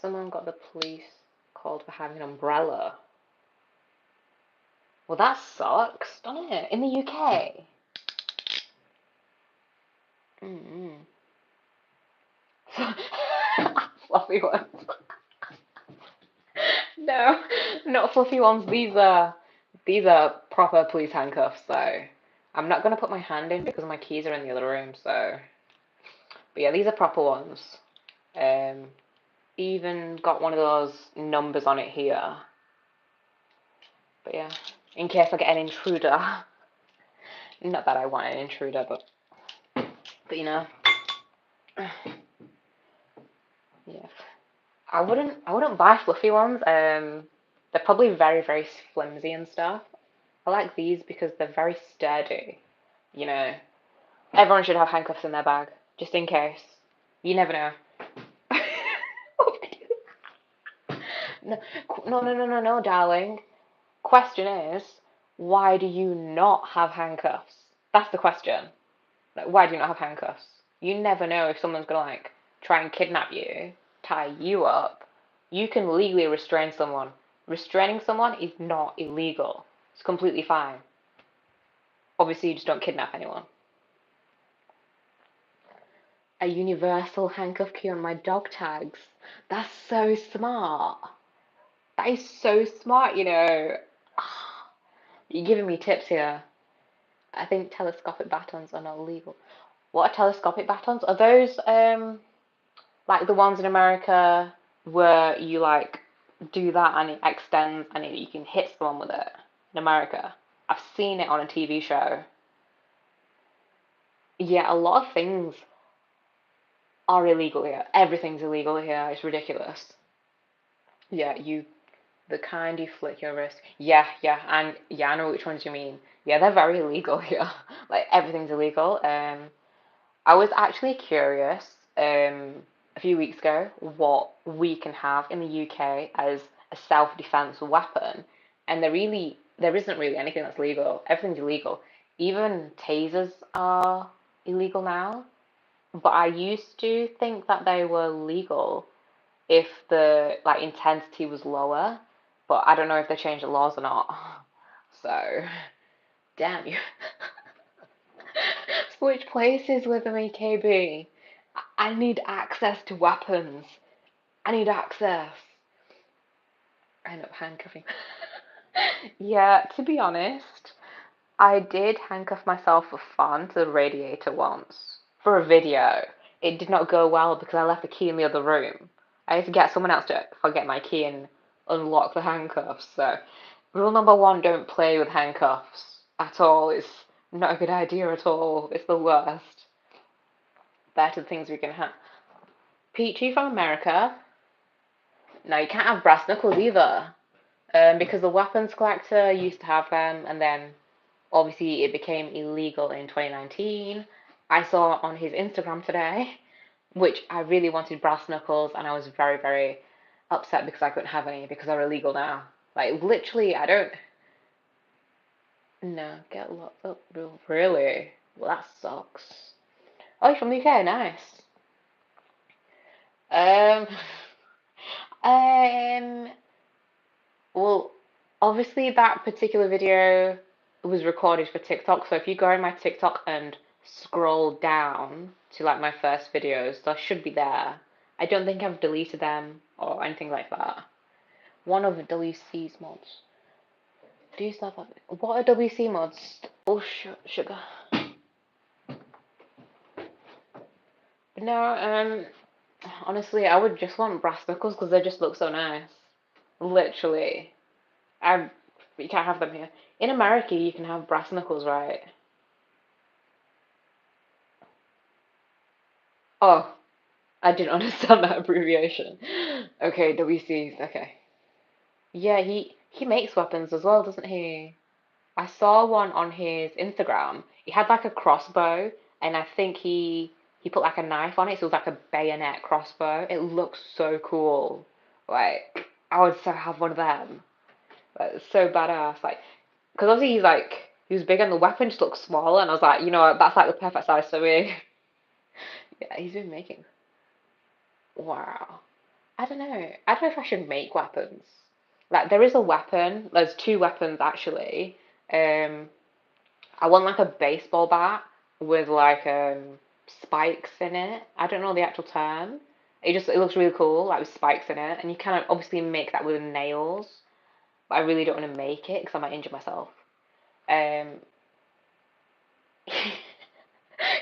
Someone got the police called for having an umbrella. Well, that sucks, doesn't it? In the UK. Mm-hmm. Fluffy ones. No, not fluffy ones. These are proper police handcuffs. So I'm not gonna put my hand in because my keys are in the other room. So, but yeah, these are proper ones. Um, even got one of those numbers on it here. But yeah, in case I get an intruder. Not that I want an intruder, but you know, yeah. I wouldn't buy fluffy ones. They're probably very flimsy and stuff. I like these because they're very sturdy. You know, everyone should have handcuffs in their bag just in case. You never know. No, no, darling. Question is, why do you not have handcuffs? That's the question. Like, why do you not have handcuffs? You never know if someone's gonna like try and kidnap you, tie you up. You can legally restrain someone. Restraining someone is not illegal. It's completely fine. Obviously, you just don't kidnap anyone. A universal handcuff key on my dog tags. That's so smart. That is so smart, you know. You're giving me tips here. I think telescopic batons are not legal. What are telescopic batons? Are those like the ones in America where you like do that and it extends and you can hit someone with it in America? I've seen it on a TV show. Yeah, a lot of things are illegal here. Everything's illegal here. It's ridiculous. Yeah, the kind you flick your wrist. And yeah, I know which ones you mean. Yeah, they're very illegal here. Like everything's illegal. I was actually curious a few weeks ago what we can have in the UK as a self-defense weapon, and there isn't really anything that's legal. Everything's illegal. Even tasers are illegal now, but I used to think that they were legal if the like intensity was lower, but I don't know if they changed the laws or not. So, damn you. Switch places with me, KB. I need access to weapons. I need access. I end up handcuffing. Yeah, to be honest, I did handcuff myself for fun to the radiator once for a video. It did not go well because I left the key in the other room. I had to get someone else to forget my key and unlock the handcuffs. So, rule number one, don't play with handcuffs at all. It's not a good idea at all. It's the worst. Better things we can have. Peachy from America. No, you can't have brass knuckles either. Because the weapons collector used to have them, and then obviously it became illegal in 2019. I saw on his Instagram today, which I really wanted brass knuckles, and I was very upset because I couldn't have any because they're illegal now. Like literally, I don't. No, get locked up. Really? Well, that sucks. Oh, you're from the UK. Nice. Um. Um. Well, obviously that particular video was recorded for TikTok, so if you go on my TikTok and scroll down to like my first videos, so I should be there. I don't think I've deleted them or anything like that. One of WC's mods. Do you start that? What are WC mods? Oh, sugar. No, honestly, I would just want brass knuckles because they just look so nice. Literally. You can't have them here. In America, you can have brass knuckles, right? Oh, I didn't understand that abbreviation. Okay, WCs, okay. Yeah, he makes weapons as well, doesn't he? I saw one on his Instagram. He had like a crossbow, and I think he put like a knife on it, so it was like a bayonet crossbow. It looks so cool. Like I would so have one of them. Like, it's so badass. Like, because obviously he was big and the weapon just looks small, and I was like, you know what, that's like the perfect size for me. Yeah, he's been making. Wow. I don't know. I don't know if I should make weapons. Like there is a weapon. There's two weapons actually. Um, I want like a baseball bat with like spikes in it. I don't know the actual term. It looks really cool, like with spikes in it, and you kind of obviously make that with nails. But I really don't want to make it because I might injure myself. Um,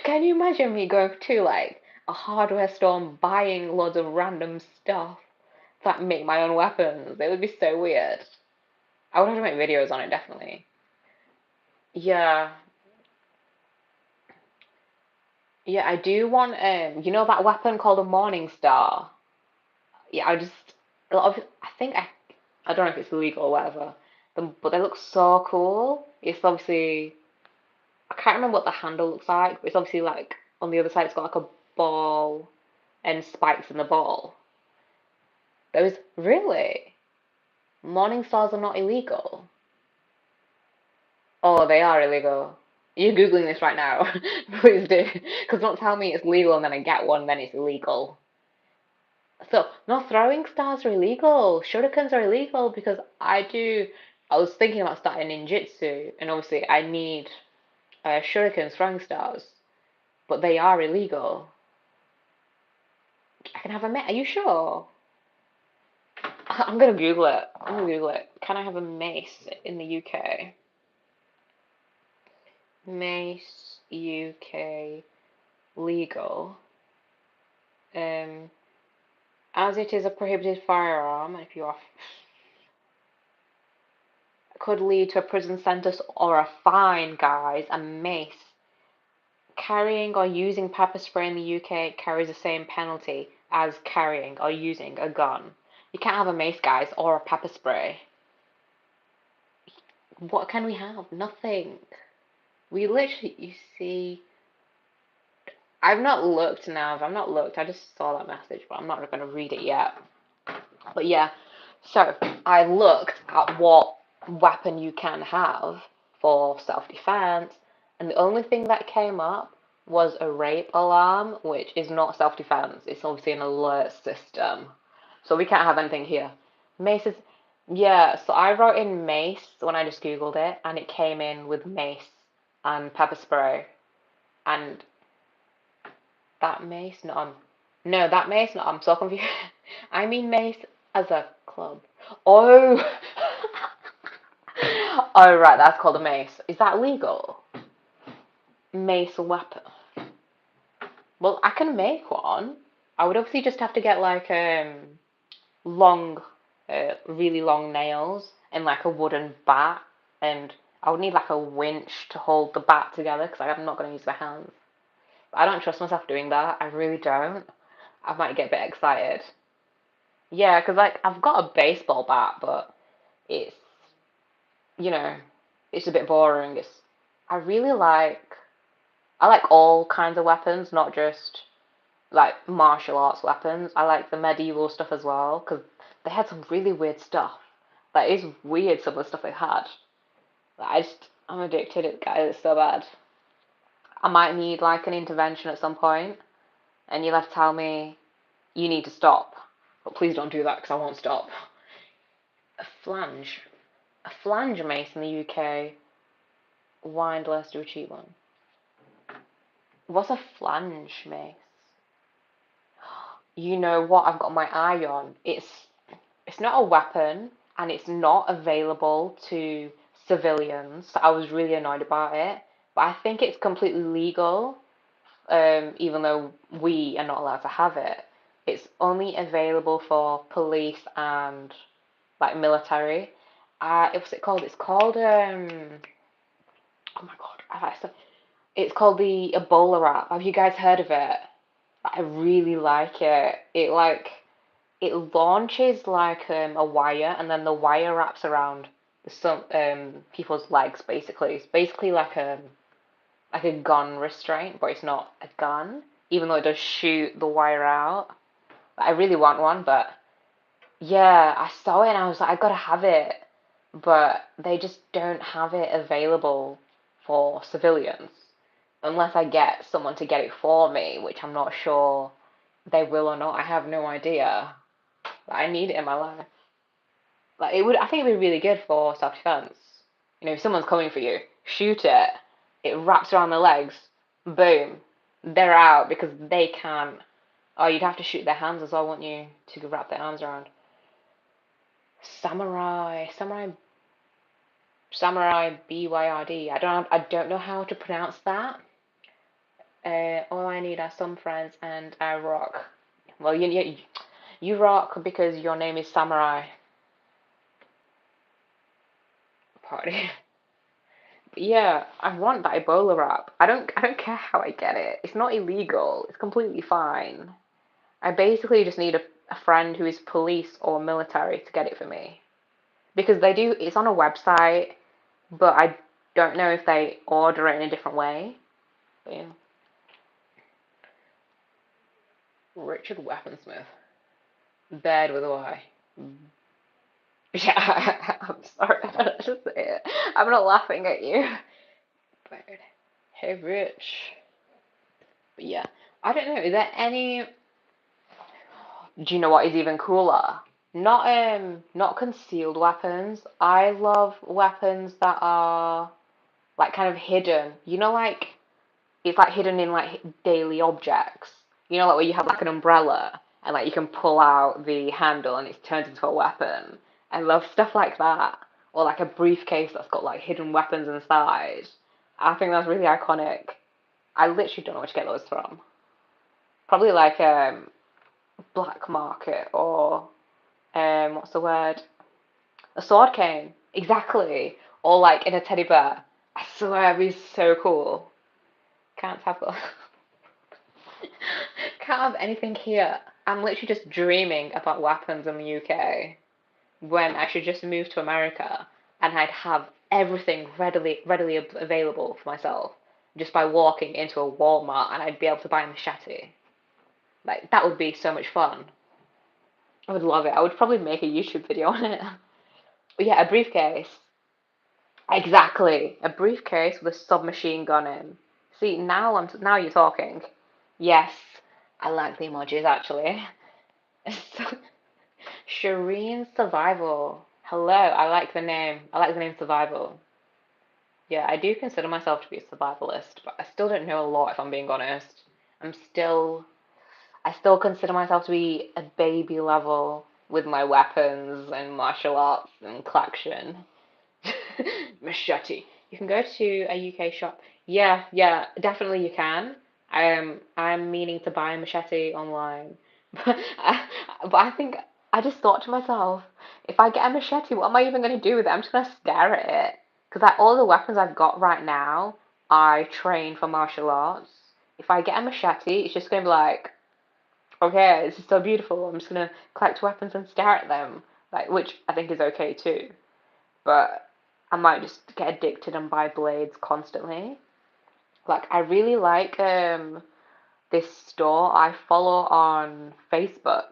can you imagine me going to like a hardware store and buying loads of random stuff that make my own weapons? It would be so weird. I would have to make videos on it definitely. Yeah, yeah, I do want you know that weapon called a Morning Star? Yeah, I think I don't know if it's illegal or whatever, but they look so cool. It's obviously I can't remember what the handle looks like, but it's obviously like on the other side it's got like a ball and spikes in the ball. Those really Morning Stars are not illegal. Oh, they are illegal. You're googling this right now. Please do, because don't tell me it's legal and then I get one, then it's illegal. So, no, throwing stars are illegal. Shurikens are illegal because I was thinking about starting ninjutsu, and obviously I need shurikens, throwing stars, but they are illegal. I can have a mace. Are you sure? I'm gonna Google it. I'm gonna Google it. Can I have a mace in the UK? Mace UK legal. Um, as it is a prohibited firearm, if you are could lead to a prison sentence or a fine, guys. A mace. Carrying or using pepper spray in the UK carries the same penalty as carrying or using a gun. You can't have a mace, guys, or a pepper spray. What can we have? Nothing. We literally, you see, I've not looked now. I've not looked. I just saw that message, but I'm not going to read it yet. But yeah, so I looked at what weapon you can have for self-defense, and the only thing that came up was a rape alarm, which is not self-defense. It's obviously an alert system. So we can't have anything here. Mace is, yeah, so I wrote in mace when I just Googled it, and it came in with mace and pepper spray. And that mace? No, no, that mace? No, I'm so confused. I mean mace as a club. Oh! Oh, right, that's called a mace. Is that legal? Mace weapon. Well, I can make one. I would obviously just have to get like long, really long nails and like a wooden bat, and I would need like a winch to hold the bat together because I'm not going to use my hands. But I don't trust myself doing that. I really don't. I might get a bit excited. Yeah, because like I've got a baseball bat, but it's you know it's a bit boring. I like all kinds of weapons, not just like martial arts weapons. I like the medieval stuff as well because they had some really weird stuff. Like it's weird some of the stuff they had. Like, I'm addicted. Guys, it's so bad. I might need like an intervention at some point, and you'll have to tell me you need to stop. But please don't do that because I won't stop. A flange. A flange mace in the UK. Windless to a cheap one. What's a flange mace? You know what I've got my eye on? It's not a weapon and it's not available to civilians. So I was really annoyed about it. But I think it's completely legal, even though we are not allowed to have it. It's only available for police and like military. What's it called? It's called oh my god, it's called the Ebola wrap. Have you guys heard of it? I really like it. It launches like a wire, and then the wire wraps around some people's legs. Basically, it's basically like a gun restraint, but it's not a gun, even though it does shoot the wire out. I really want one, but yeah, I saw it and I was like, I gotta have it, but they just don't have it available for civilians unless I get someone to get it for me, which I'm not sure they will or not. I have no idea. But I need it in my life. Like it would, I think it'd be really good for self-defense. You know, if someone's coming for you, shoot it. It wraps around their legs. Boom. They're out because they can't. Oh, you'd have to shoot their hands as well, wouldn't you, to wrap their arms around? Samurai BYRD. I don't know how to pronounce that. All I need are some friends and I rock. Well, you rock because your name is Samurai. Party. Yeah, I want that Ebola wrap. I don't care how I get it. It's not illegal. It's completely fine. I basically just need a friend who is police or military to get it for me. Because it's on a website, but I don't know if they order it in a different way. But yeah. Richard Weaponsmith. Bed with a Y. Yeah, I'm sorry. I just say it. I'm not laughing at you. Bird. Hey, Rich. But yeah, I don't know. Is there any? Do you know what is even cooler? Not concealed weapons. I love weapons that are like kind of hidden. You know, like it's like hidden in like daily objects. You know, like where you have like an umbrella and like you can pull out the handle and it's turned into a weapon. I love stuff like that. Or like a briefcase that's got like hidden weapons inside. I think that's really iconic. I literally don't know where to get those from. Probably like black market or what's the word? A sword cane. Exactly. Or like in a teddy bear. I swear it'd be so cool. Can't have can't have anything here. I'm literally just dreaming about weapons in the UK when I should just move to America and I'd have everything readily available for myself just by walking into a Walmart and I'd be able to buy a machete. Like that would be so much fun. I would love it. I would probably make a YouTube video on it. But yeah, a briefcase. Exactly. A briefcase with a submachine gun in. See, now you're talking. Yes, I like the emojis actually. Shireen Survival. Hello, I like the name. I like the name Survival. Yeah, I do consider myself to be a survivalist, but I still don't know a lot if I'm being honest. I'm still I still consider myself to be a baby level with my weapons and martial arts and collection. Machete. You can go to a UK shop. Yeah, yeah, definitely you can. I'm meaning to buy a machete online, but I think I just thought to myself, if I get a machete, what am I even going to do with it? I'm just going to stare at it because like all the weapons I've got right now, I train for martial arts. If I get a machete, it's just going to be like, okay, this is so beautiful. I'm just going to collect weapons and stare at them, like which I think is okay too, but I might just get addicted and buy blades constantly. Like I really like this store I follow on Facebook.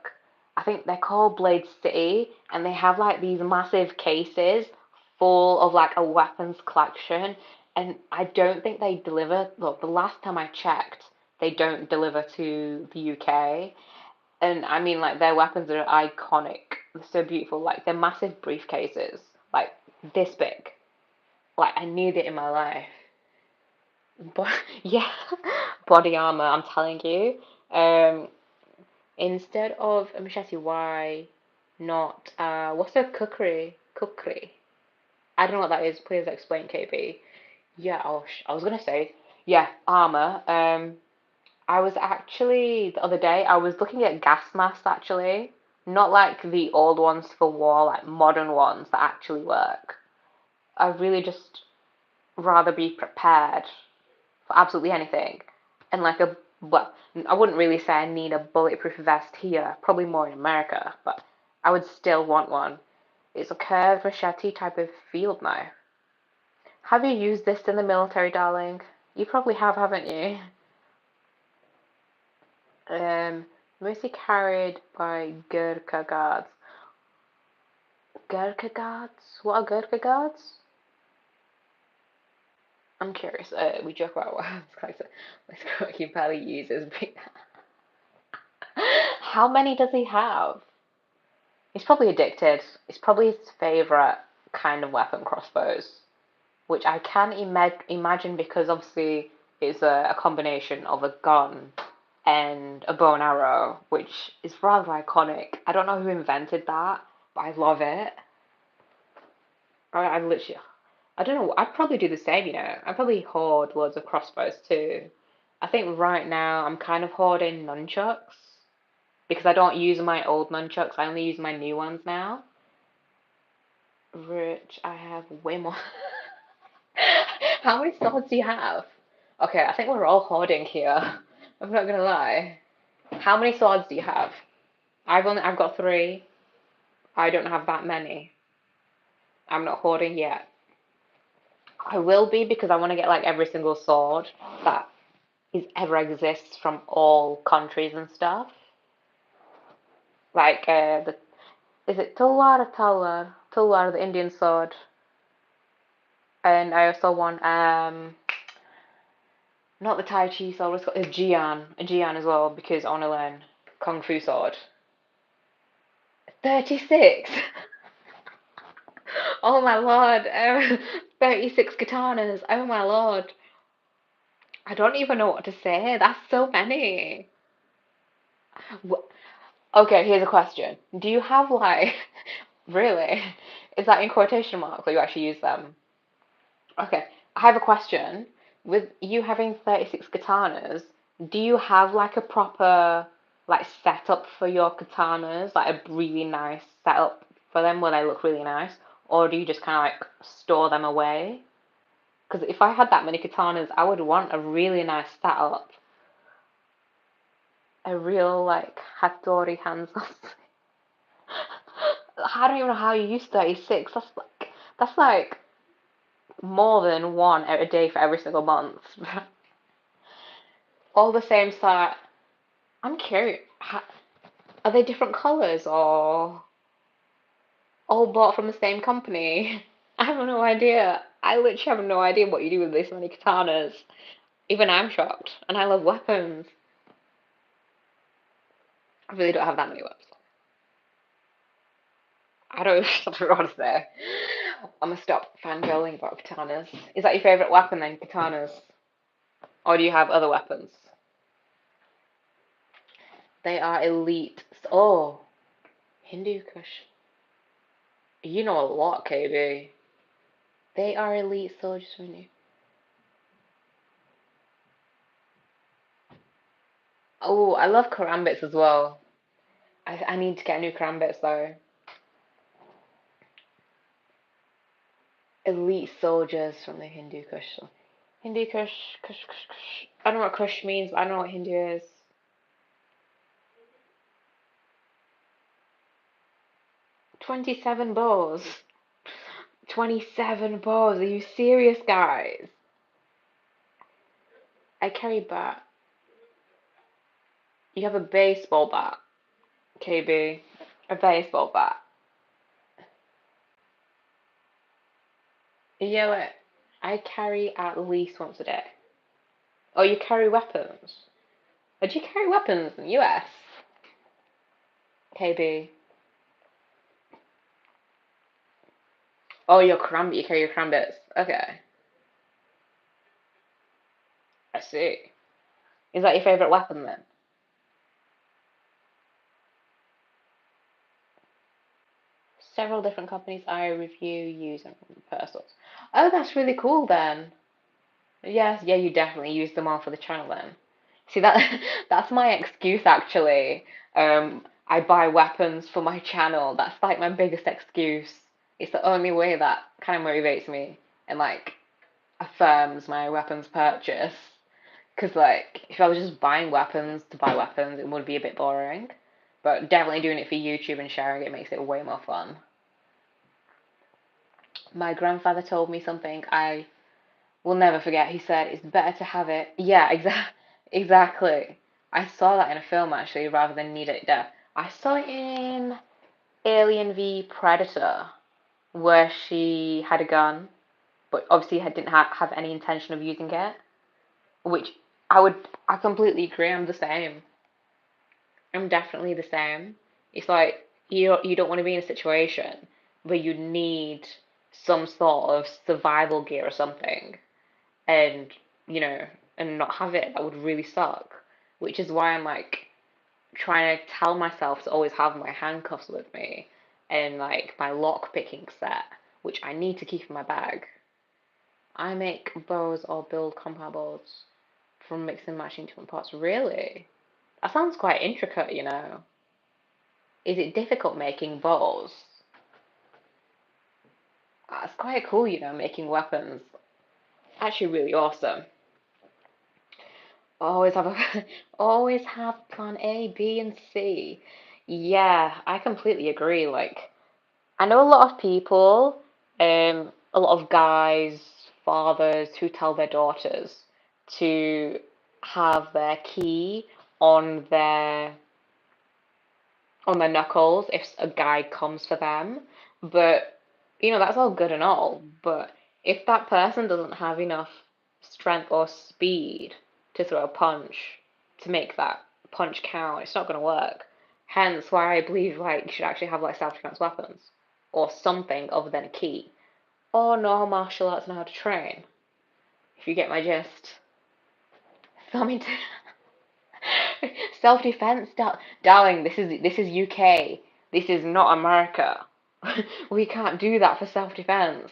I think they're called Blade City and they have like these massive cases full of like a weapons collection and I don't think they deliver. Look, the last time I checked, they don't deliver to the UK. And I mean like their weapons are iconic. They're so beautiful. Like they're massive briefcases. Like this big. Like I need it in my life. But yeah, body armor. I'm telling you. Um, instead of a machete, why not? What's the kukri? Kukri. I don't know what that is. Please explain, KB. Yeah. Oh, I was gonna say. Yeah, armor. I was actually the other day. I was looking at gas masks actually, not like the old ones for war, like modern ones that actually work. I really just rather be prepared for absolutely anything. And like well, I wouldn't really say I need a bulletproof vest here, probably more in America, but I would still want one. It's a curved machete type of field knife. Have you used this in the military, darling? You probably have, haven't you? Mostly carried by Gurkha guards. Gurkha guards? What are Gurkha guards? I'm curious. We joke about what he barely uses. How many does he have? He's probably addicted. It's probably his favorite kind of weapon, crossbows, which I can imagine because obviously it's a combination of a gun and a bow and arrow, which is rather iconic. I don't know who invented that, but I love it. I literally, I don't know. I'd probably do the same, you know. I'd probably hoard loads of crossbows too. I think right now I'm kind of hoarding nunchucks because I don't use my old nunchucks. I only use my new ones now. Rich, I have way more. How many swords do you have? Okay, I think we're all hoarding here. I'm not gonna lie. How many swords do you have? I've got three. I don't have that many. I'm not hoarding yet. I will be because I want to get like every single sword that is ever exists from all countries and stuff. Like the is it Tulwar or Talwar? Tulwar, the Indian sword. And I also want not the Tai Chi sword, what's it called? A Jian as well because I want to learn Kung Fu sword. 36. Oh my lord. 36 katanas. Oh my lord. I don't even know what to say. That's so many. Okay, here's a question. Do you have like, really? Is that in quotation marks or you actually use them? Okay, I have a question. With you having 36 katanas, do you have like a proper like setup for your katanas, like a really nice setup for them where they look really nice, or do you just kind of like store them away? Because if I had that many katanas, I would want a really nice setup, a real like Hattori hands. I don't even know how you use 36. That's like more than one a day for every single month. All the same size. I'm curious. Are they different colors or all bought from the same company? I have no idea. I literally have no idea what you do with this many katanas. Even I'm shocked, and I love weapons. I really don't have that many weapons. I don't, I don't know what to say. I'm gonna stop fangirling about katanas. Is that your favorite weapon then, katanas? Or do you have other weapons? They are elite. Oh, Hindu Kush. You know a lot, KB. They are elite soldiers from you. Oh, I love karambits as well. I need to get new karambits though. Elite soldiers from the Hindu Kush. Hindu Kush. I don't know what Kush means, but I don't know what Hindu is. 27 bows. 27 bows. Are you serious, guys? I carry bat. You have a baseball bat, KB. A baseball bat. Yeah, like, I carry at least once a day. Oh, you carry weapons? Oh, do you carry weapons in the US? KB. Oh, your karambit. You carry your karambits. Okay. I see. Is that your favorite weapon then? Several different companies I review using personals. Oh, that's really cool then. Yes, yeah, you definitely use them all for the channel then. See that that's my excuse actually. I buy weapons for my channel. That's like my biggest excuse. It's the only way that kind of motivates me and like affirms my weapons purchase. Because like if I was just buying weapons to buy weapons, it would be a bit boring. But definitely doing it for YouTube and sharing it makes it way more fun. My grandfather told me something I will never forget. He said it's better to have it. Yeah, exactly. I saw that in a film actually, rather than need it there. I saw it in Alien v Predator, where she had a gun, but obviously didn't have any intention of using it. Which I completely agree. I'm the same. I'm definitely the same. It's like you don't want to be in a situation where you need some sort of survival gear or something, and you know, and not have it. That would really suck. Which is why I'm like trying to tell myself to always have my handcuffs with me and like my lock picking set, which I need to keep in my bag. I make bows or build compound bows from mixing and matching different parts. Really? That sounds quite intricate, you know. Is it difficult making bows? That's quite cool, you know, making weapons. Actually, really awesome. Always have always have plan A, B, and C. Yeah, I completely agree. Like, I know a lot of people, a lot of guys, fathers who tell their daughters to have their key on their on their knuckles if a guy comes for them. But, you know, that's all good and all. But if that person doesn't have enough strength or speed to throw a punch to make that punch count, it's not going to work. Hence why I believe like you should actually have like self-defense weapons or something other than a key. Or know martial arts know how to train. If you get my gist. I mean, self-defense, darling. This is UK. This is not America. We can't do that for self-defense.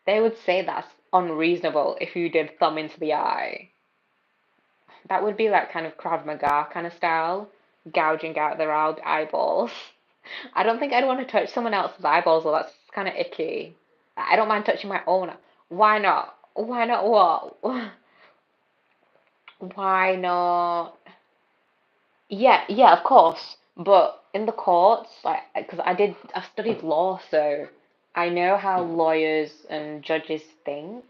They would say that's unreasonable if you did thumb into the eye. That would be like kind of Krav Maga kind of style, gouging out their eyeballs. I don't think I'd want to touch someone else's eyeballs, though. That's kind of icky. I don't mind touching my own. Why not? Why not what? Why not? Yeah, yeah, of course. But in the courts, like, because I studied law, so I know how lawyers and judges think.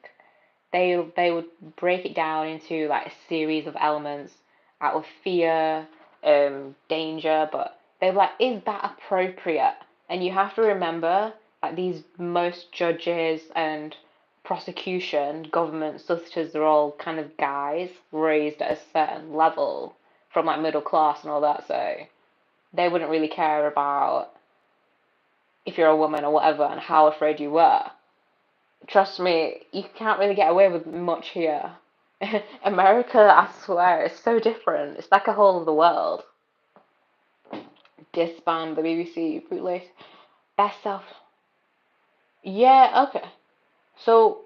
They would break it down into like a series of elements out of fear, danger, but they're like, is that appropriate? And you have to remember, like these most judges and prosecution, government solicitors are all kind of guys raised at a certain level from like middle class and all that, so they wouldn't really care about if you're a woman or whatever and how afraid you were. Trust me, you can't really get away with much here. America, I swear, is so different. It's like a whole other world. Disband the BBC, bootleg. Best self. Yeah, okay. So,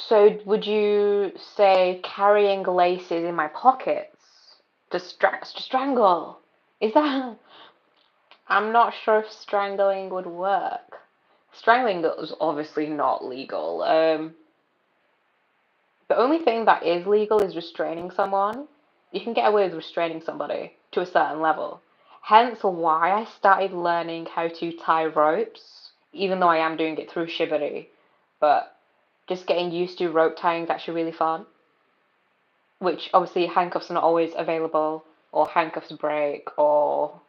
so would you say carrying laces in my pockets to strangle? Is that? I'm not sure if strangling would work. Strangling is obviously not legal. The only thing that is legal is restraining someone. You can get away with restraining somebody to a certain level. Hence why I started learning how to tie ropes, even though I am doing it through Shibari. But just getting used to rope tying is actually really fun. Which obviously handcuffs are not always available, or handcuffs break, or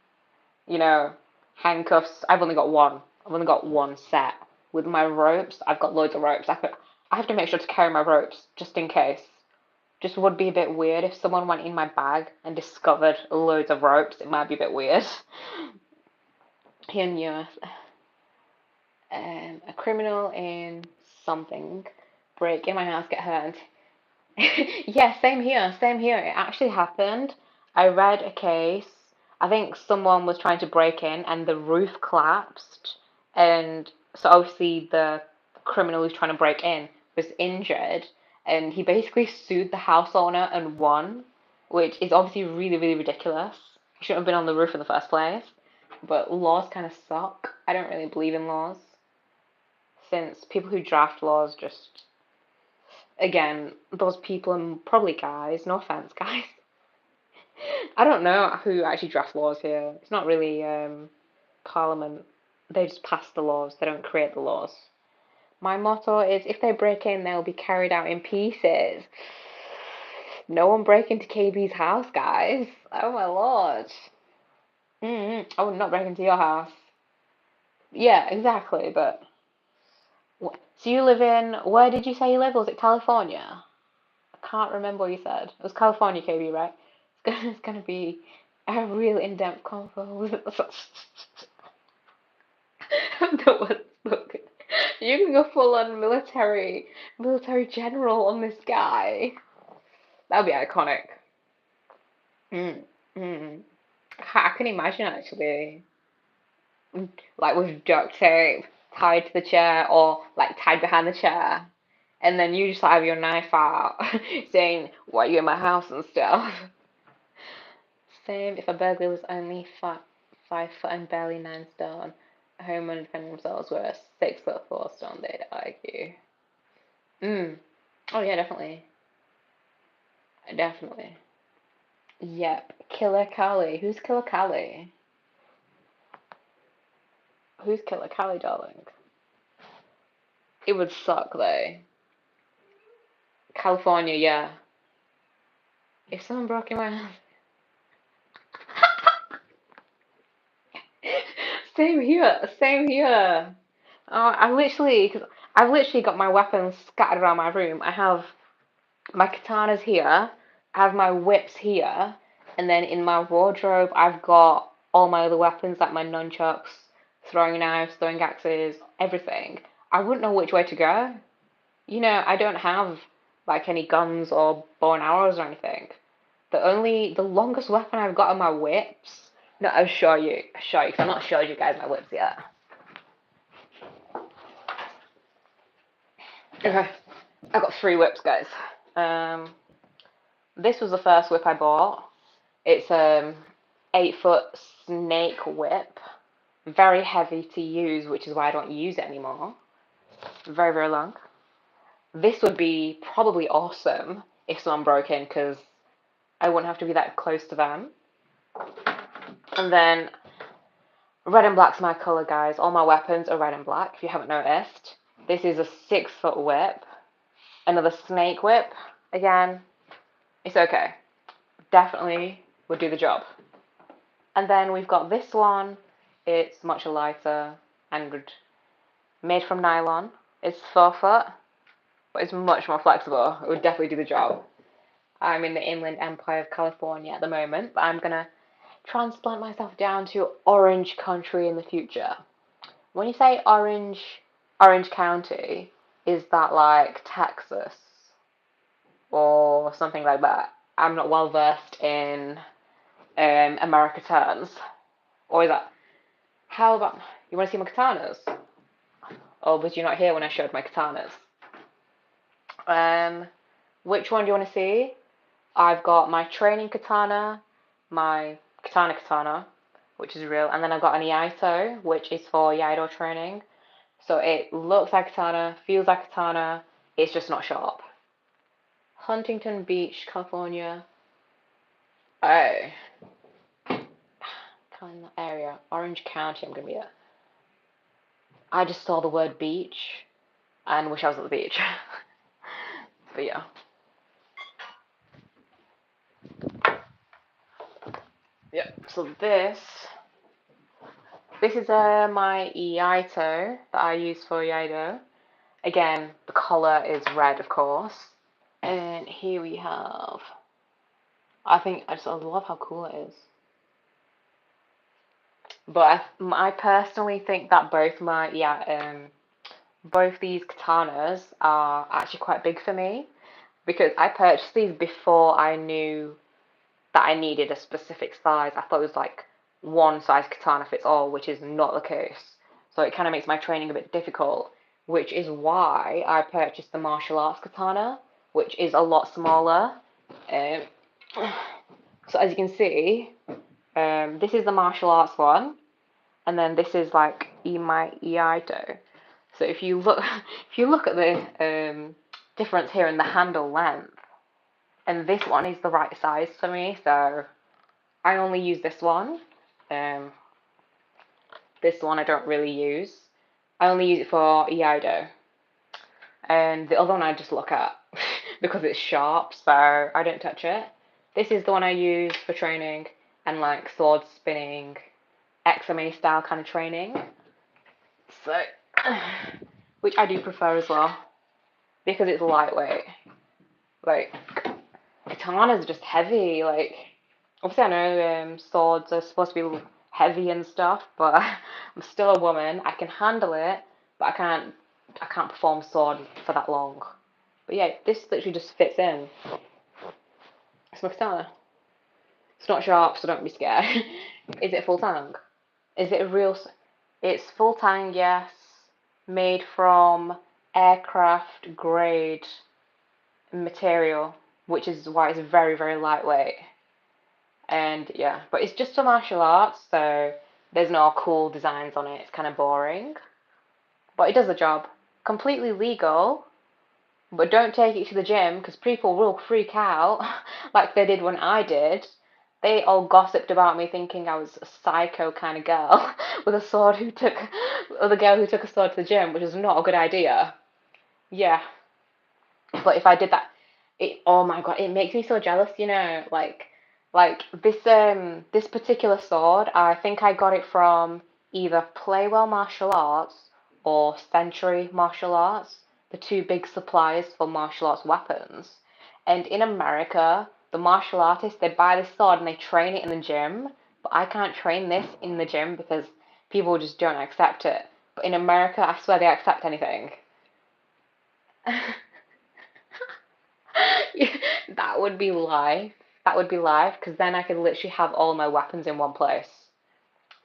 you know, handcuffs. I've only got one. I've only got one set. With my ropes, I've got loads of ropes. I have to make sure to carry my ropes just in case. Just would be a bit weird if someone went in my bag and discovered loads of ropes. It might be a bit weird. Here in US, a criminal in something break in my house, get hurt. Yeah, same here, same here. It actually happened. I read a case. I think someone was trying to break in and the roof collapsed. And so obviously the criminal who's trying to break in was injured. And he basically sued the house owner and won, which is obviously really, really ridiculous. He shouldn't have been on the roof in the first place. But laws kind of suck. I don't really believe in laws, since people who draft laws just, again, those people are probably guys. No offense, guys. I don't know who actually drafts laws here. It's not really Parliament. They just pass the laws. They don't create the laws. My motto is, if they break in, they'll be carried out in pieces. No one break into KB's house, guys. Oh my lord. I would not break into your house. Yeah, exactly. But so you live in, where did you say you live? Was it California? I can't remember what you said. It was California, KB, right? It's gonna be a real in-depth convo. That was so good. You can go full on military general on this guy. That'd be iconic. Mm, mm. I can imagine actually, like with duct tape tied to the chair or like tied behind the chair, and then you just like, have your knife out, saying, "Why are you in my house?" and stuff. Same if a burglar was only 5 foot and barely 9 stone. A homeowner defending themselves were a 6 foot 4 stone, they'd argue. Mm. Oh yeah, definitely. Definitely. Yep. Killer Cali. Who's Killer Cali? Who's Killer Cali, darling? It would suck though. California, yeah. If someone broke in my house. Same here, same here. Cause I've literally got my weapons scattered around my room. I have my katanas here, I have my whips here, and then in my wardrobe, I've got all my other weapons like my nunchucks, throwing knives, throwing axes, everything. I wouldn't know which way to go. I don't have like any guns or bow and arrows or anything. The longest weapon I've got are my whips. No, I'll show you, 'cause I've not showed you guys my whips yet. Okay, I've got 3 whips, guys. Um, this was the first whip I bought. It's 8 foot snake whip. Very heavy to use, which is why I don't use it anymore. Very, very long. This would be probably awesome if someone broke in because I wouldn't have to be that close to them. And then red and black's my color, guys. All my weapons are red and black, if you haven't noticed. This is a 6 foot whip. Another snake whip. Again, it's okay. Definitely would do the job. And then we've got this one. It's much lighter and made from nylon. It's 4 foot, but it's much more flexible. It would definitely do the job. I'm in the Inland Empire of California at the moment, but I'm gonna transplant myself down to Orange Country in the future. When you say Orange County, is that like Texas or something like that? I'm not well versed in America terms. Or is that, how about, you want to see my katanas? Or was you not here when I showed my katanas? Um, which one do you want to see? I've got my training katana, my katana, which is real, and then I've got an Iaito, which is for Iaido training. So it looks like katana, feels like katana, it's just not sharp. Huntington Beach, California. Oh, kind of area. Orange County, I'm gonna be at. I just saw the word beach and wish I was at the beach. But yeah. Yep. So this is my Iaito that I use for Iaido. Again, the collar is red, of course. And here we have. I love how cool it is. But I personally think that both these katanas are actually quite big for me. because I purchased these before I knew that I needed a specific size. I thought it was like one size katana fits all, which is not the case. So it kind of makes my training a bit difficult, which is why I purchased the martial arts katana, which is a lot smaller. Um, so as you can see, this is the martial arts one, and then this is like my Iaido. So if you look, if you look at the difference here in the handle length, and this one is the right size for me, so I only use this one. Um, this one I don't really use. I only use it for Iaido. And the other one I just look at because it's sharp, so I don't touch it. This is the one I use for training and like sword spinning, XMA style kind of training. So, which I do prefer as well because it's lightweight. Like, katana's just heavy. Like, obviously I know swords are supposed to be heavy and stuff, but I'm still a woman. I can handle it, but I can't perform sword for that long. But yeah, this literally just fits in. It's my katana. It's not sharp, so don't be scared. Is it full tang? Is it a real? It's full tang, yes. Made from aircraft grade material, which is why it's very, very lightweight. And yeah, but it's just a martial arts, so there's no cool designs on it. It's kind of boring, but it does the job. Completely legal, but don't take it to the gym because people will freak out like they did when I did. They all gossiped about me thinking I was a psycho kind of girl with a sword or the girl who took a sword to the gym, which is not a good idea. Yeah, but if I did that, oh my god, it makes me so jealous, like this particular sword, I think I got it from either Playwell Martial Arts or Century Martial Arts, the two big suppliers for martial arts weapons. And in America, the martial artists, they buy this sword and they train it in the gym, but I can't train this in the gym because people just don't accept it. But in America, I swear they accept anything. That would be life. That would be life, because then I could literally have all my weapons in one place.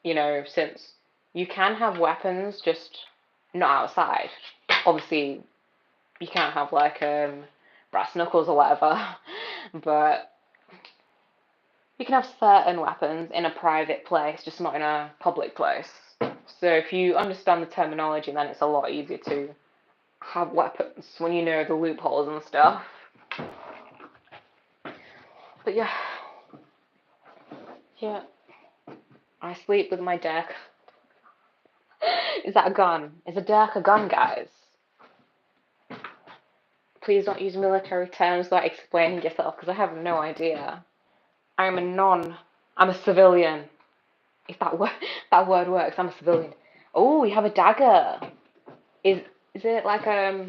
Since you can have weapons just not outside. Obviously, you can't have like brass knuckles or whatever, but you can have certain weapons in a private place, just not in a public place. So if you understand the terminology, then it's a lot easier to have weapons when you know the loopholes and stuff. But yeah, yeah. I sleep with my deck. Is that a gun? Is a deck a gun, guys? Please don't use military terms like explaining yourself, because I have no idea. I'm a non. I'm a civilian. If that word works, I'm a civilian. Oh, you have a dagger. Is it like a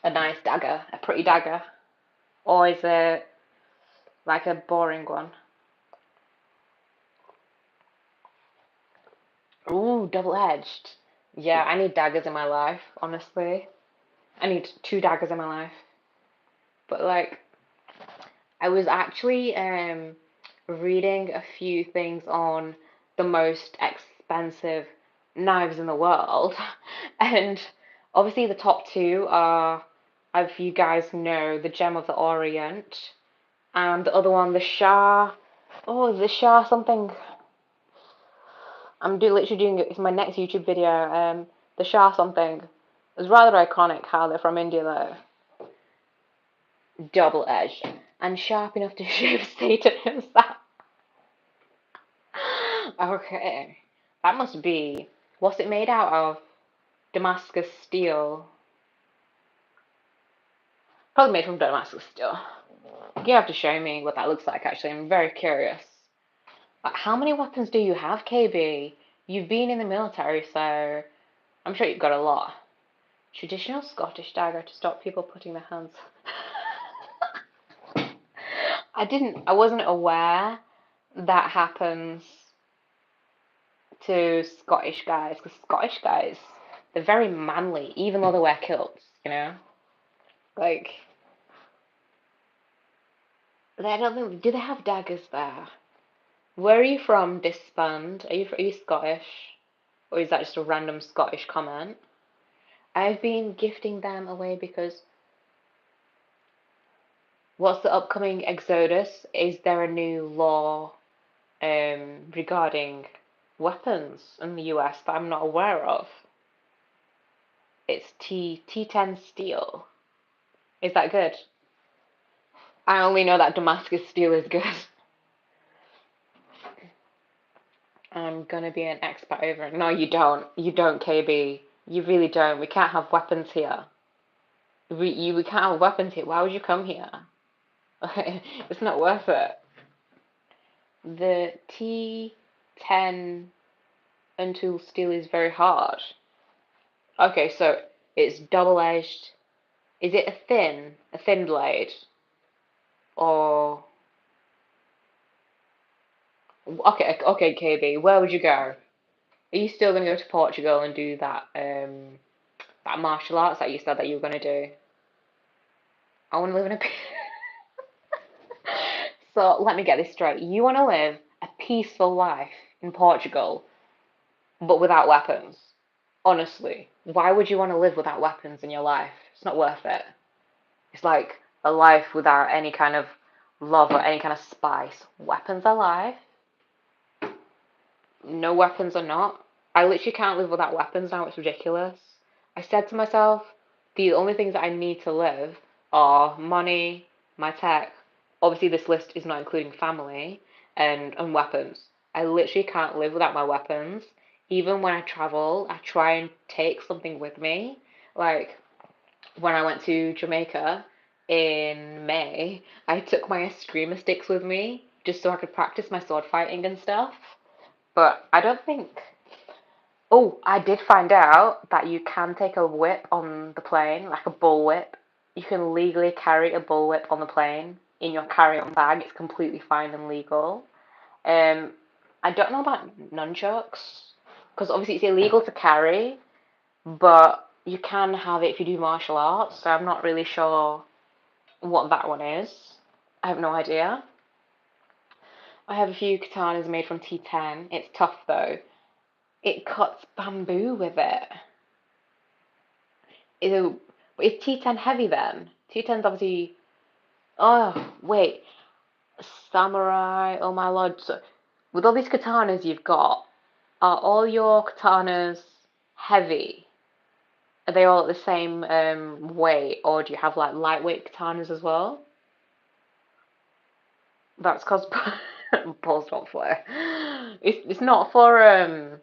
nice dagger, a pretty dagger, or is it like a boring one? Ooh, double-edged. Yeah, I need daggers in my life, honestly. I need two daggers in my life. But like, I was actually reading a few things on the most expensive knives in the world, and obviously the top two are, if you guys know, the Gem of the Orient, and the other one, the Shah. Oh, the Shah something. Literally doing it. It's my next YouTube video. The Shah something. It's rather iconic how they're from India though. Double edged and sharp enough to shave Satan himself. Okay, that must be. What's it made out of? Damascus steel. Probably made from Damascus steel. You have to show me what that looks like. Actually, I'm very curious. Like, how many weapons do you have, KB? You've been in the military, so I'm sure you've got a lot. Traditional Scottish dagger to stop people putting their hands. I wasn't aware that happens to Scottish guys, because Scottish guys, they're very manly, even though they wear kilts, you know? Like, I don't think. Do they have daggers there? Where are you from, Disband? Are you Scottish? Or is that just a random Scottish comment? I've been gifting them away because what's the upcoming Exodus? Is there a new law regarding weapons in the US that I'm not aware of? It's T10 steel. Is that good? I only know that Damascus steel is good. I'm gonna be an expert over it. No, you don't. You don't, KB. You really don't. We can't have weapons here. We can't have weapons here. Why would you come here? It's not worth it. The T10 untool steel is very hard. Okay, so it's double-edged. Is it a thin blade? Or okay, KB. Where would you go? Are you still gonna go to Portugal and do that martial arts that you said that you were gonna do? I want to live in a. So let me get this straight. You want to live a peaceful life in Portugal, but without weapons. Honestly, why would you want to live without weapons in your life? It's not worth it. It's like a life without any kind of love or any kind of spice. Weapons are life. No weapons are not. I literally can't live without weapons now. It's ridiculous. I said to myself, the only things that I need to live are money, my tech. Obviously, this list is not including family and weapons. I literally can't live without my weapons. Even when I travel, I try and take something with me. Like when I went to Jamaica in May, I took my eskrima sticks with me just so I could practice my sword fighting and stuff. But I don't think. Oh, I did find out that you can take a whip on the plane, like a bullwhip. You can legally carry a bullwhip on the plane in your carry-on bag. It's completely fine and legal. Um, I don't know about nunchucks because obviously it's illegal to carry, but you can have it if you do martial arts. So I'm not really sure what that one is. I have no idea. I have a few katanas made from T10. It's tough though. It cuts bamboo with it. Is T10 heavy then? T10's obviously. Oh, wait. Samurai, oh my lord. So, with all these katanas you've got, are all your katanas heavy? Are they all at the same weight, or do you have like lightweight katanas as well? That's because balls don't fly. It's not for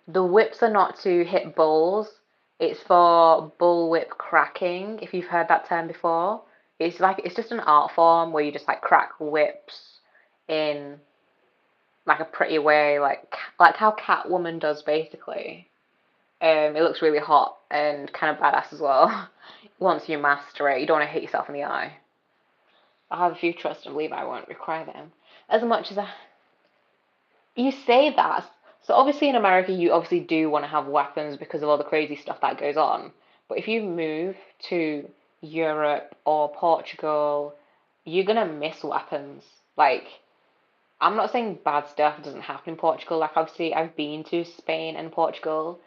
the whips are not to hit bulls. It's for bullwhip cracking, if you've heard that term before. It's just an art form where you just like crack whips in like a pretty way, like how Catwoman does basically. It looks really hot and kind of badass as well. Once you master it, you don't want to hit yourself in the eye. I have a few trust and believe I won't require them as much as I. You say that. So obviously in America, you obviously do want to have weapons because of all the crazy stuff that goes on. But if you move to Europe or Portugal, you're gonna miss weapons. Like, I'm not saying bad stuff doesn't happen in Portugal. Like, obviously, I've been to Spain and Portugal,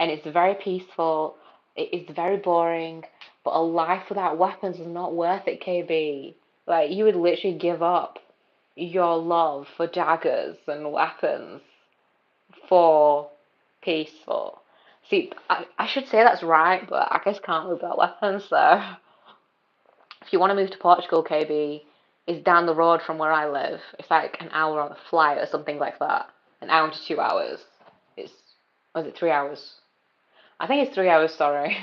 and it's very peaceful. It is very boring, but a life without weapons is not worth it, KB. Like, you would literally give up your love for daggers and weapons for peaceful. See, I should say that's right, but I guess can't live without weapons, so if you want to move to Portugal, KB, is down the road from where I live. It's like an hour on a flight or something like that. An hour to 2 hours. It's, was it 3 hours? I think it's 3 hours, sorry.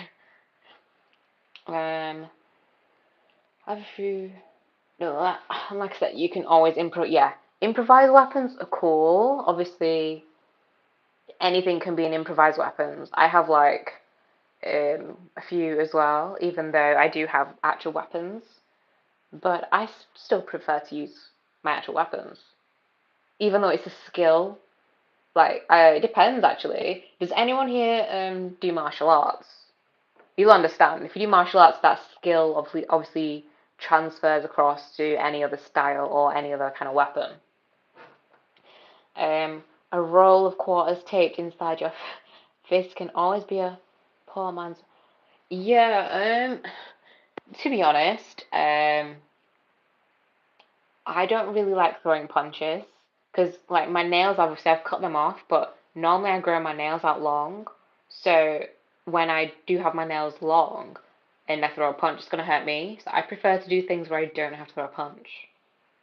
I have a few. No, like I said, you can always improv. Yeah, improvised weapons are cool. Obviously, anything can be an improvised weapons. I have like a few as well, even though I do have actual weapons. But I still prefer to use my actual weapons, even though it's a skill. Like, it depends actually. Does anyone here do martial arts? You'll understand. If you do martial arts, that skill obviously transfers across to any other style or any other kind of weapon. A roll of quarters taped inside your fist can always be a poor man's. Yeah, to be honest, I don't really like throwing punches because, like, my nails, obviously, I've cut them off, but normally I grow my nails out long. So when I do have my nails long and I throw a punch, it's gonna hurt me. So I prefer to do things where I don't have to throw a punch,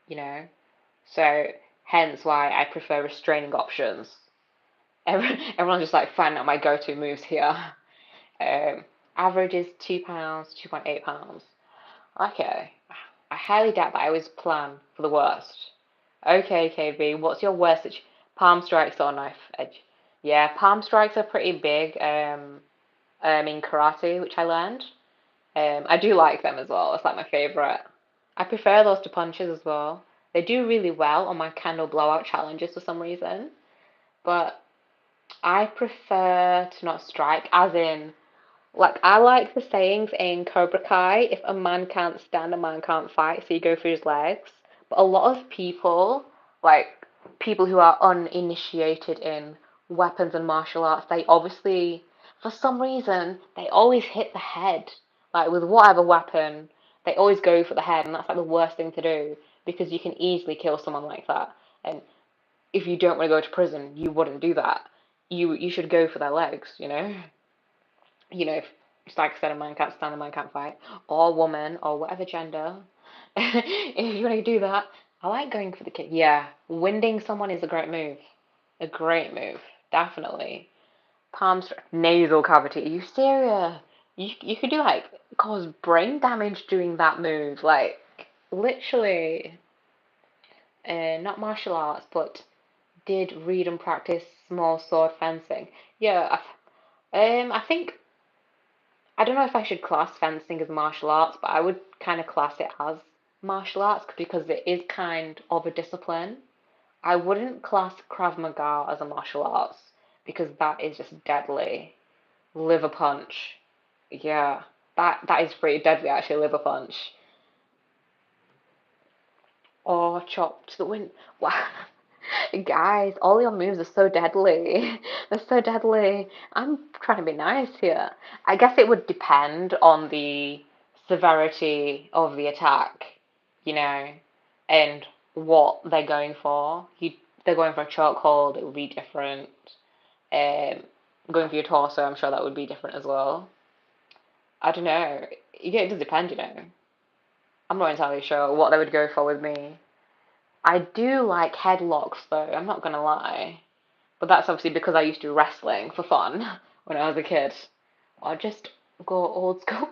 you know? So hence why I prefer restraining options. Everyone's just like finding out my go-to moves here. Um, Average is £2, 2.8 pounds. Okay. I highly doubt that I always plan for the worst. Okay, KB, what's your worst palm strikes or knife edge? Yeah, palm strikes are pretty big in karate, which I learned. I do like them as well. It's like my favorite. I prefer those to punches as well. They do really well on my candle blowout challenges for some reason, but I prefer to not strike, as in, like, I like the sayings in Cobra Kai, if a man can't stand, a man can't fight, so you go for his legs. But a lot of people, like people who are uninitiated in weapons and martial arts, they obviously, for some reason, they always hit the head. Like with whatever weapon, they always go for the head, and that's like the worst thing to do because you can easily kill someone like that. And if you don't want to go to prison, you wouldn't do that. You should go for their legs, you know? If it's like I said, a man can't stand, a man can't fight, or woman, or whatever gender. If you want to do that, I like going for the kid. Yeah, winding someone is a great move. A great move, definitely. Nasal cavity. Are you serious? You could do like cause brain damage doing that move. Like literally, not martial arts, but did read and practice small sword fencing. Yeah, I think I don't know if I should class fencing as martial arts, but I would kind of class it as martial arts because it is kind of a discipline. I wouldn't class Krav Maga as a martial arts because that is just deadly. Liver punch. Yeah, that is pretty deadly actually, liver punch. Or chop to the wind. Wow. Guys, all your moves are so deadly. They're so deadly. I'm trying to be nice here. I guess it would depend on the severity of the attack, you know, and what they're going for. They're going for a chokehold, it would be different. Um, Going for your torso, I'm sure that would be different as well. I don't know. Yeah, it does depend, you know. I'm not entirely sure what they would go for with me. I do like headlocks though, I'm not gonna lie. But that's obviously because I used to do wrestling for fun when I was a kid. Or just go old school.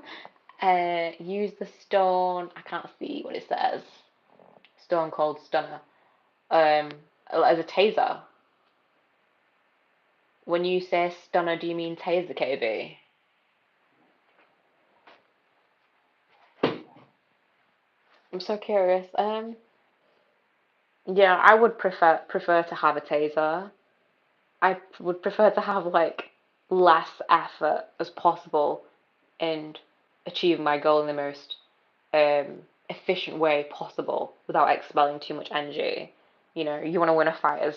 Use the stone. I can't see what it says. Stone Cold Stunner. Um, as a taser. When you say stunner, do you mean taser, KB? I'm so curious. Yeah, I would prefer to have a taser. I would prefer to have like less effort as possible and achieve my goal in the most efficient way possible without expelling too much energy. You want to win a fight as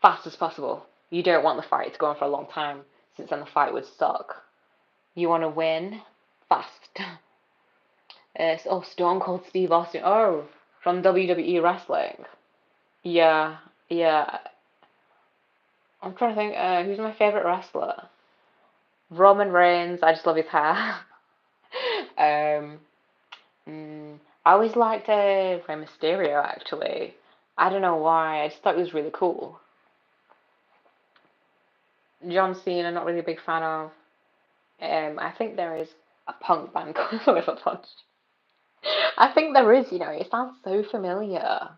fast as possible. You don't want the fight to go on for a long time, since then the fight would suck. You want to win fast. Stone Cold Steve Austin. Oh, from WWE wrestling. Yeah, yeah. I'm trying to think. Who's my favorite wrestler? Roman Reigns. I just love his hair. um, I always liked Rey Mysterio actually. I don't know why. I just thought he was really cool. John Cena, not really a big fan of. I think there is a punk band called Liver Punch. I think there is. It sounds so familiar.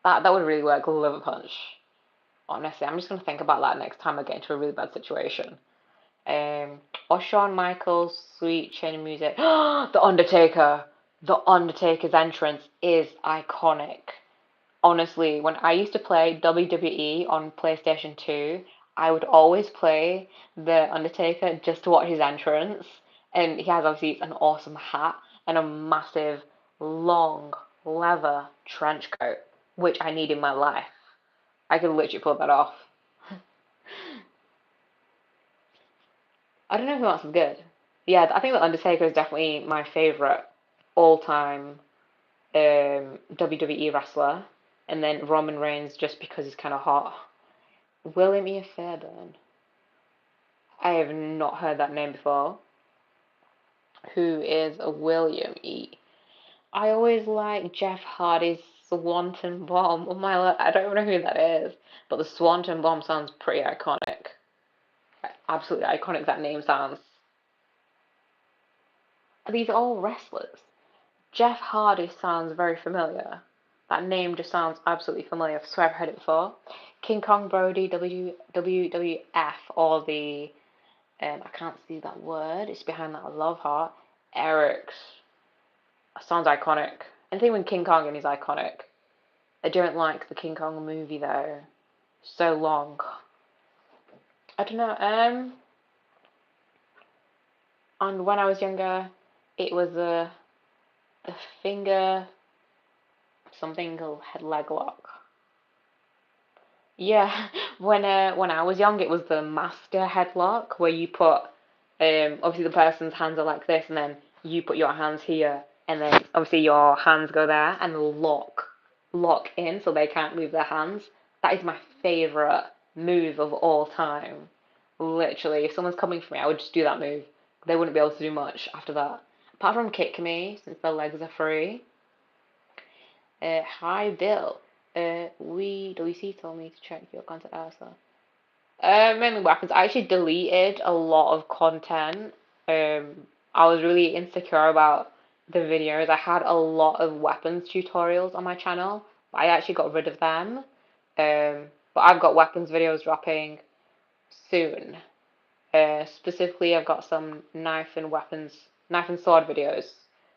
That would really work. Liver Punch. Honestly, I'm just gonna think about that next time I get into a really bad situation. Or Shawn Michaels' sweet chain music. The Undertaker. The Undertaker's entrance is iconic. Honestly, when I used to play WWE on PlayStation 2, I would always play The Undertaker just to watch his entrance. And he has obviously an awesome hat. and a massive, long, leather trench coat, which I need in my life. I could literally pull that off. I don't know who else is good. Yeah, I think the Undertaker is definitely my favorite all-time WWE wrestler, and then Roman Reigns just because he's kind of hot. William E. Fairburn. I have not heard that name before. Who is a William E? I always like Jeff Hardy's Swanton Bomb. Oh my lord, I don't even know who that is, but the Swanton Bomb sounds pretty iconic. Absolutely iconic that name sounds. These are all wrestlers. Jeff Hardy sounds very familiar. That name just sounds absolutely familiar. I swear I've heard it before. King Kong Brody, WWF, or the, I can't see that word, it's behind that love heart. Eric's. Sounds iconic. Anything with King Kong in is iconic. I don't like the King Kong movie though. So long. I don't know. And when I was younger, it was a finger something called head leg lock. Yeah, when I was young, it was the master headlock where you put obviously the person's hands are like this, and then you put your hands here, and then obviously your hands go there and lock in so they can't move their hands. That is my favorite move of all time. Literally, if someone's coming for me, I would just do that move. They wouldn't be able to do much after that. Apart from kick me, since their legs are free. Hi Bill. WC told me to check your contact also. Mainly weapons. I actually deleted a lot of content. I was really insecure about the videos. I had a lot of weapons tutorials on my channel, but I actually got rid of them. But I've got weapons videos dropping soon. Specifically, I've got some knife and sword videos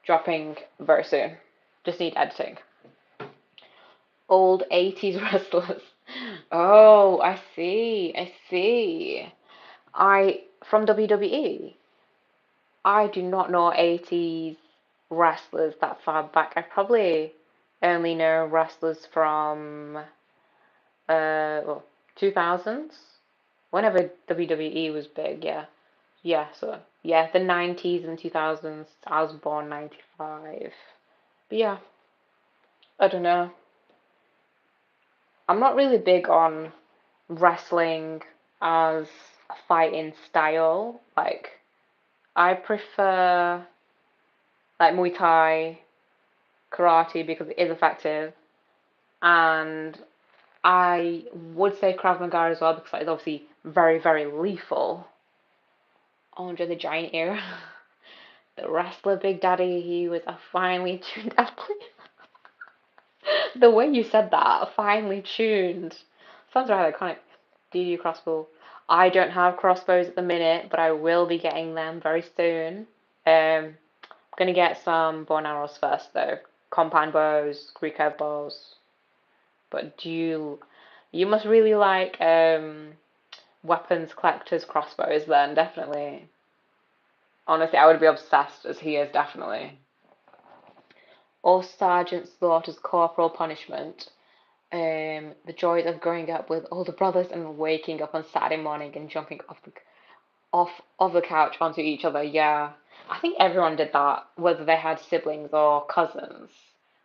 dropping very soon. Just need editing. Old 80s wrestlers. Oh, I see. I see. From WWE, I do not know 80s wrestlers that far back. I probably only know wrestlers from well, 2000s, whenever WWE was big, yeah. Yeah, so yeah, the 90s and 2000s. I was born 95. But yeah, I don't know. I'm not really big on wrestling as a fighting style. Like, I prefer like Muay Thai, karate because it is effective, and I would say Krav Maga as well because it's obviously very, very lethal. Andre the Giant era, the wrestler Big Daddy, he was a finely tuned athlete. The way you said that, finely tuned, sounds rather iconic. Do you crossbow? I don't have crossbows at the minute, but I will be getting them very soon. I'm gonna get some bow and arrows first though. Compound bows, recurve bows. But you must really like weapons collectors crossbows then, definitely. Honestly, I would be obsessed as he is, definitely. Or Sergeant Slaughter's corporal punishment. The joys of growing up with older brothers and waking up on Saturday morning and jumping off of the couch onto each other. Yeah, I think everyone did that, whether they had siblings or cousins.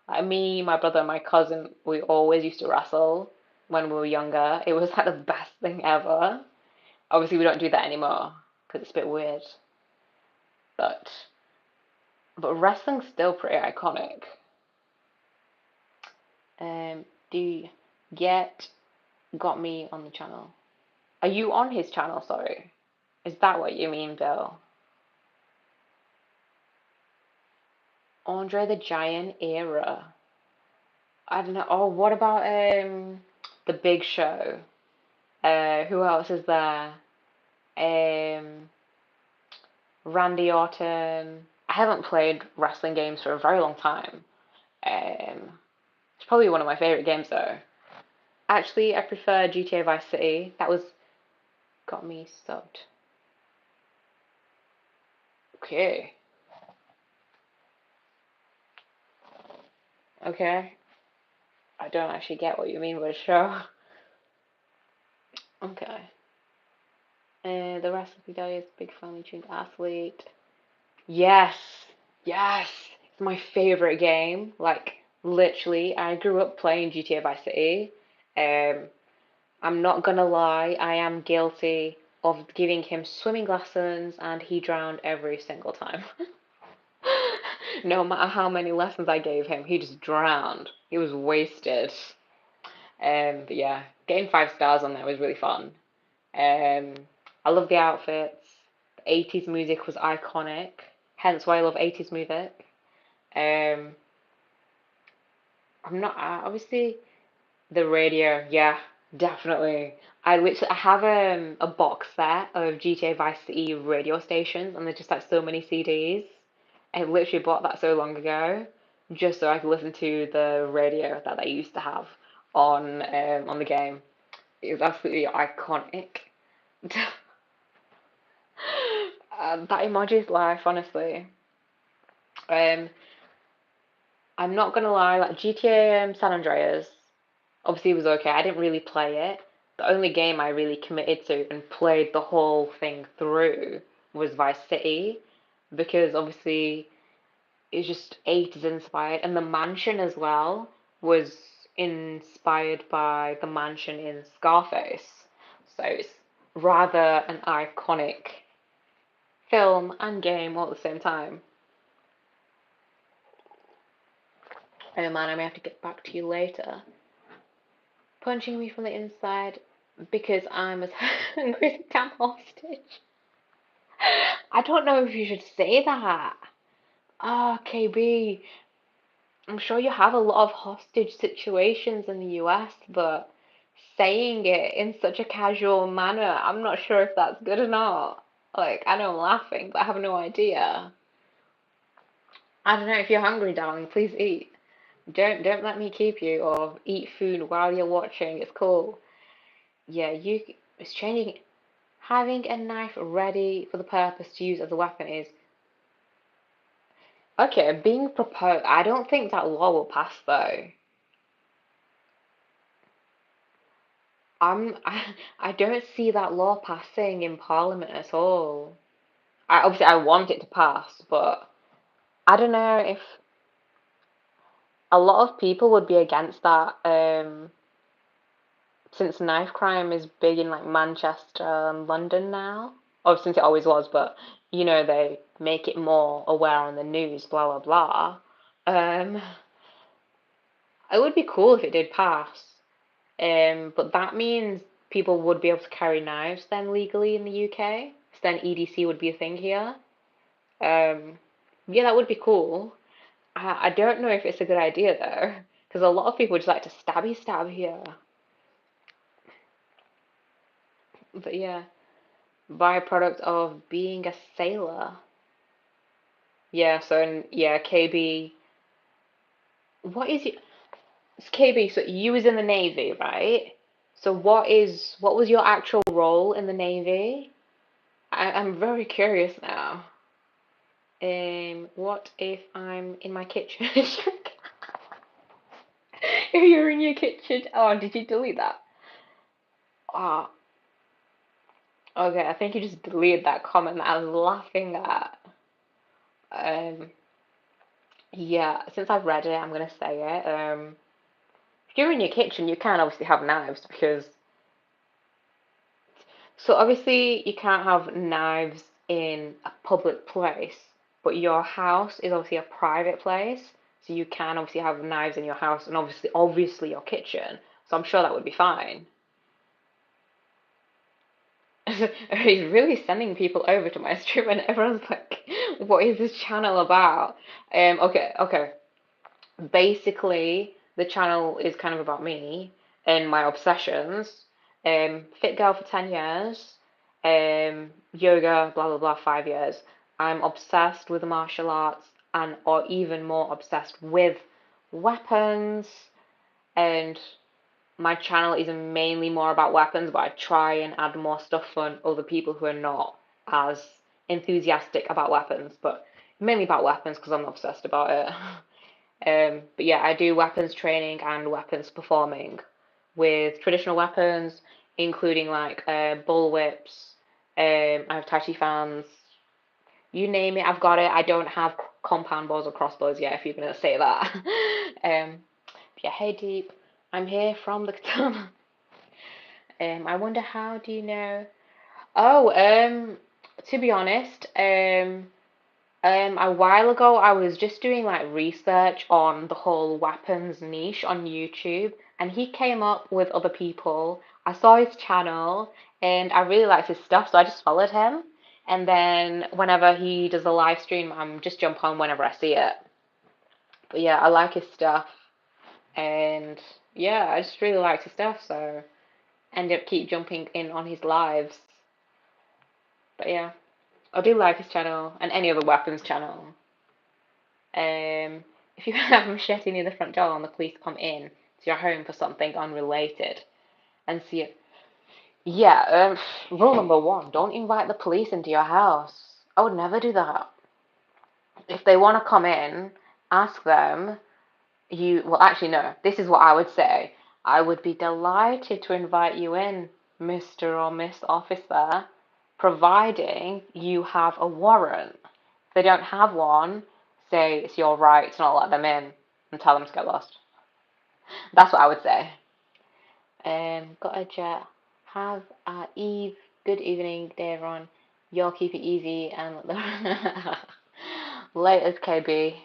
Like me, my brother, and my cousin, we always used to wrestle when we were younger. It was like the best thing ever. Obviously, we don't do that anymore because it's a bit weird. But wrestling's still pretty iconic. Do you get got me on the channel? Are you on his channel? Sorry, is that what you mean, Bill? Andre the Giant era. I don't know. Oh, what about the Big Show? Who else is there? Um, Randy Orton. I haven't played wrestling games for a very long time. It's probably one of my favorite games though. Actually, I prefer GTA Vice City. That was got me subbed. Okay. Okay? I don't actually get what you mean by show. Okay. The rest of the day is big family tuned athlete. Yes, yes, it's my favorite game. Like literally, I grew up playing GTA Vice City. Um, I'm not gonna lie, I am guilty of giving him swimming lessons, and he drowned every single time. No matter how many lessons I gave him, he just drowned. He was wasted. But yeah, getting 5 stars on there was really fun. Um, I love the outfits. The 80s music was iconic, hence why I love 80s music. Um, I'm not obviously the radio, yeah, definitely. I have a box set of GTA Vice City radio stations, and there's just like so many CDs. I literally bought that so long ago, just so I could listen to the radio that they used to have on the game. It was absolutely iconic. That emoji is life, honestly. Um, I'm not gonna lie, like GTA San Andreas obviously it was okay. I didn't really play it. The only game I really committed to and played the whole thing through was Vice City because obviously it's just 80s inspired, and the mansion as well was inspired by the mansion in Scarface. So it's rather an iconic film and game all at the same time. Oh man, I may have to get back to you later. Punching me from the inside because I'm as hungry as a damn hostage. I don't know if you should say that. Ah, KB, I'm sure you have a lot of hostage situations in the US, but saying it in such a casual manner, I'm not sure if that's good or not. Like, I know I'm laughing, but I have no idea. I don't know if you're hungry, darling, please eat. Don't let me keep you or eat food while you're watching. It's cool. Yeah, it's changing. Having a knife ready for the purpose to use as a weapon is okay. Being proposed, I don't think that law will pass though. I don't see that law passing in Parliament at all. Obviously I want it to pass, but I don't know if a lot of people would be against that. Since knife crime is big in like Manchester and London now, or since it always was, but they make it more aware on the news, blah blah blah. Um, it would be cool if it did pass. But that means people would be able to carry knives then legally in the UK. So then EDC would be a thing here. Um, yeah, that would be cool. I don't know if it's a good idea though, because a lot of people just like to stab here. But yeah, byproduct of being a sailor. Yeah, so yeah, KB. What is it? It's KB. So you was in the Navy, right? So what was your actual role in the Navy? I'm very curious now. What if I'm in my kitchen? If you're in your kitchen, oh, did you delete that? Oh, okay. I think you just deleted that comment that I was laughing at. Um, yeah. Since I've read it, I'm gonna say it. If you're in your kitchen, you can obviously have knives because so obviously you can't have knives in a public place, but your house is obviously a private place, so you can obviously have knives in your house and obviously your kitchen. So I'm sure that would be fine. He's really sending people over to my stream, and everyone's like, "What is this channel about?" Okay. Basically, the channel is kind of about me and my obsessions. Fit girl for 10 years. Yoga, blah blah blah, 5 years. I'm obsessed with the martial arts, and or even more obsessed with weapons, and my channel is mainly more about weapons, but I try and add more stuff for other people who are not as enthusiastic about weapons, but mainly about weapons because I'm obsessed about it. But yeah, I do weapons training and weapons performing with traditional weapons, including like bullwhips. I have Tai Chi fans. You name it, I've got it. I don't have compound bows or crossbows yet, if you're gonna say that. Yeah, hey Deep, I'm here from the katana. I wonder how do you know? Oh, to be honest, a while ago, I was just doing like research on the whole weapons niche on YouTube, and he came up with other people. I saw his channel, and I really liked his stuff, so I just followed him. And then whenever he does a live stream, I'm just jump on whenever I see it. But yeah, I like his stuff, and yeah, I just really liked his stuff, so ended up keep jumping in on his lives. But yeah, I do like his channel and any other weapons channel. If you have a machete near the front door and the police come in to your home for something unrelated and see it. Yeah, rule number one, don't invite the police into your house. I would never do that. If they want to come in, ask them. Well, actually, no, this is what I would say. I would be delighted to invite you in, Mr. or Miss Officer, providing you have a warrant. If they don't have one, say it's your right to not let them in and tell them to get lost. That's what I would say. Got a jet. Have a Eve. Good evening, day everyone. Y'all keep it easy and later, KB.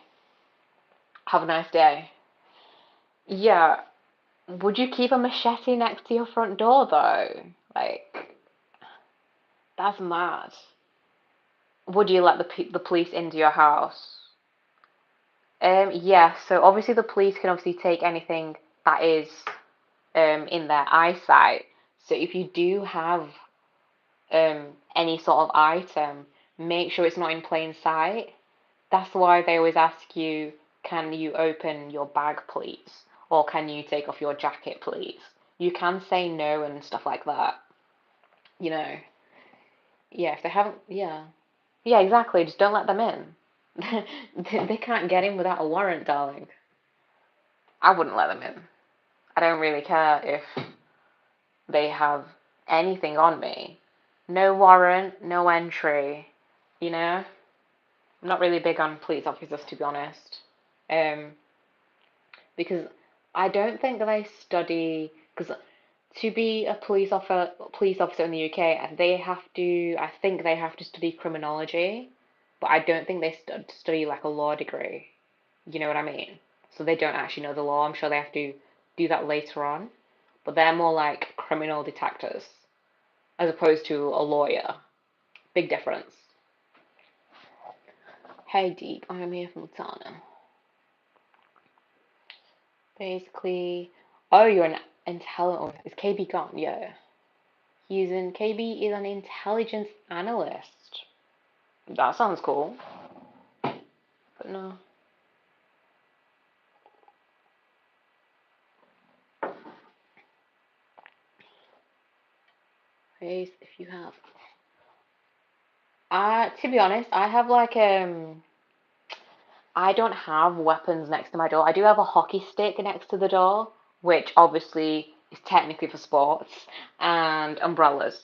Have a nice day. Yeah, would you keep a machete next to your front door though? Like, that's mad. Would you let the police into your house? Yeah, so obviously the police can obviously take anything that is in their eyesight. So if you do have any sort of item, make sure it's not in plain sight. That's why they always ask you, can you open your bag, please? Or can you take off your jacket, please? You can say no and stuff like that. You know, yeah, if they haven't, yeah. Yeah, exactly. Just don't let them in. They can't get in without a warrant, darling. I wouldn't let them in. I don't really care if they have anything on me. No warrant, no entry. You know? I'm not really big on police officers, to be honest. Um, because I don't think they study. Because to be a police officer in the UK, they have to. I think they have to study criminology, but I don't think they study like a law degree. You know what I mean? So they don't actually know the law. I'm sure they have to do that later on, but they're more like criminal detectives as opposed to a lawyer. Big difference. Hey Deep, I'm here from Tana. Basically, oh, you're an intelligent. Is KB gone? Yeah. KB is an intelligence analyst. That sounds cool. But no. Face if you have. To be honest, I have like I don't have weapons next to my door. I do have a hockey stick next to the door, which obviously is technically for sports, and umbrellas.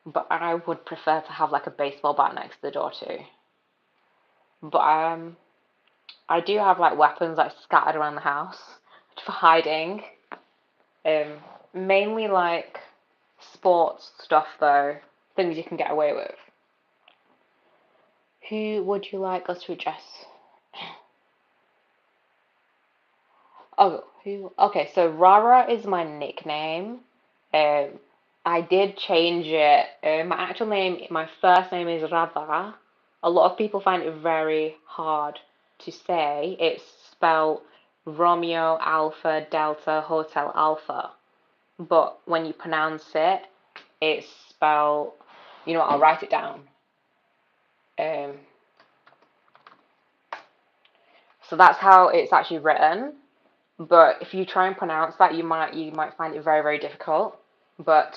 But I would prefer to have like a baseball bat next to the door too. But I do have like weapons like scattered around the house for hiding. Um, Mainly like sports stuff though, things you can get away with. Who would you like us to address? Oh, who? Okay, so Rara is my nickname. Um, I did change it. My actual name, my first name is Radha. A lot of people find it very hard to say. It's spelled Romeo Alpha Delta Hotel Alpha. But when you pronounce it, it's spelled, you know what, I'll write it down. Um, so that's how it's actually written. But if you try and pronounce that, you might find it very, very difficult. But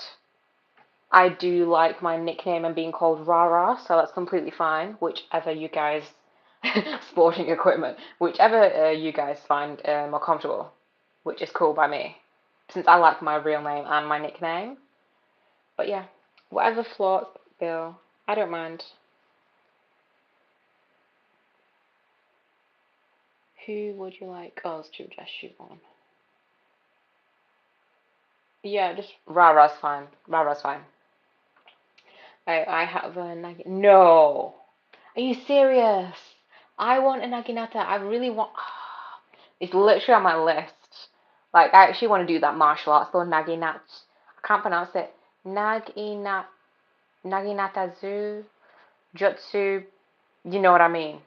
I do like my nickname and being called Rara, so that's completely fine, whichever you guys sporting equipment, whichever you guys find more comfortable, which is cool by me, since I like my real name and my nickname. But yeah, whatever floats, Bill, I don't mind. Who would you like us to dress you on? Yeah, just Rara's fine. Rara's fine. I have a nagi. No, are you serious? I want a naginata. I really want. It's literally on my list. Like, I actually want to do that martial arts though, naginat. I can't pronounce it. Naginat, naginatazu, jutsu. You know what I mean?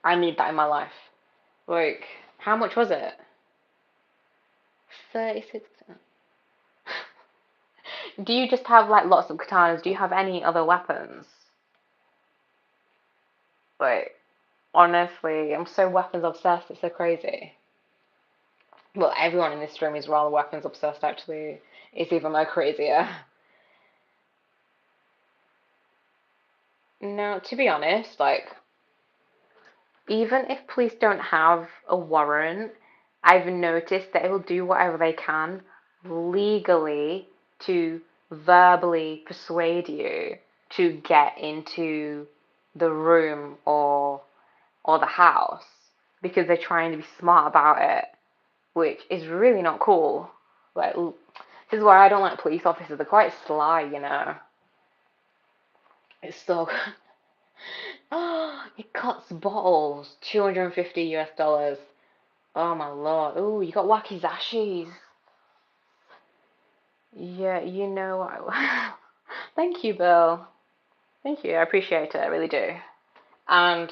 I need that in my life. Like, how much was it? 36. Do you just have like lots of katanas? Do you have any other weapons? Like, honestly, I'm so weapons obsessed. It's so crazy. Well, everyone in this stream is rather weapons obsessed, actually. It's even more crazier. Now, to be honest, like, even if police don't have a warrant, I've noticed that they will do whatever they can legally to verbally persuade you to get into the room or the house because they're trying to be smart about it, which is really not cool. Like, this is why I don't like police officers. They're quite sly, you know. It's so. Oh, it cuts bottles. 250 US dollars. Oh my lord. Oh, you got wakizashis. Yeah, you know. Thank you, Bill. Thank you. I appreciate it. I really do. And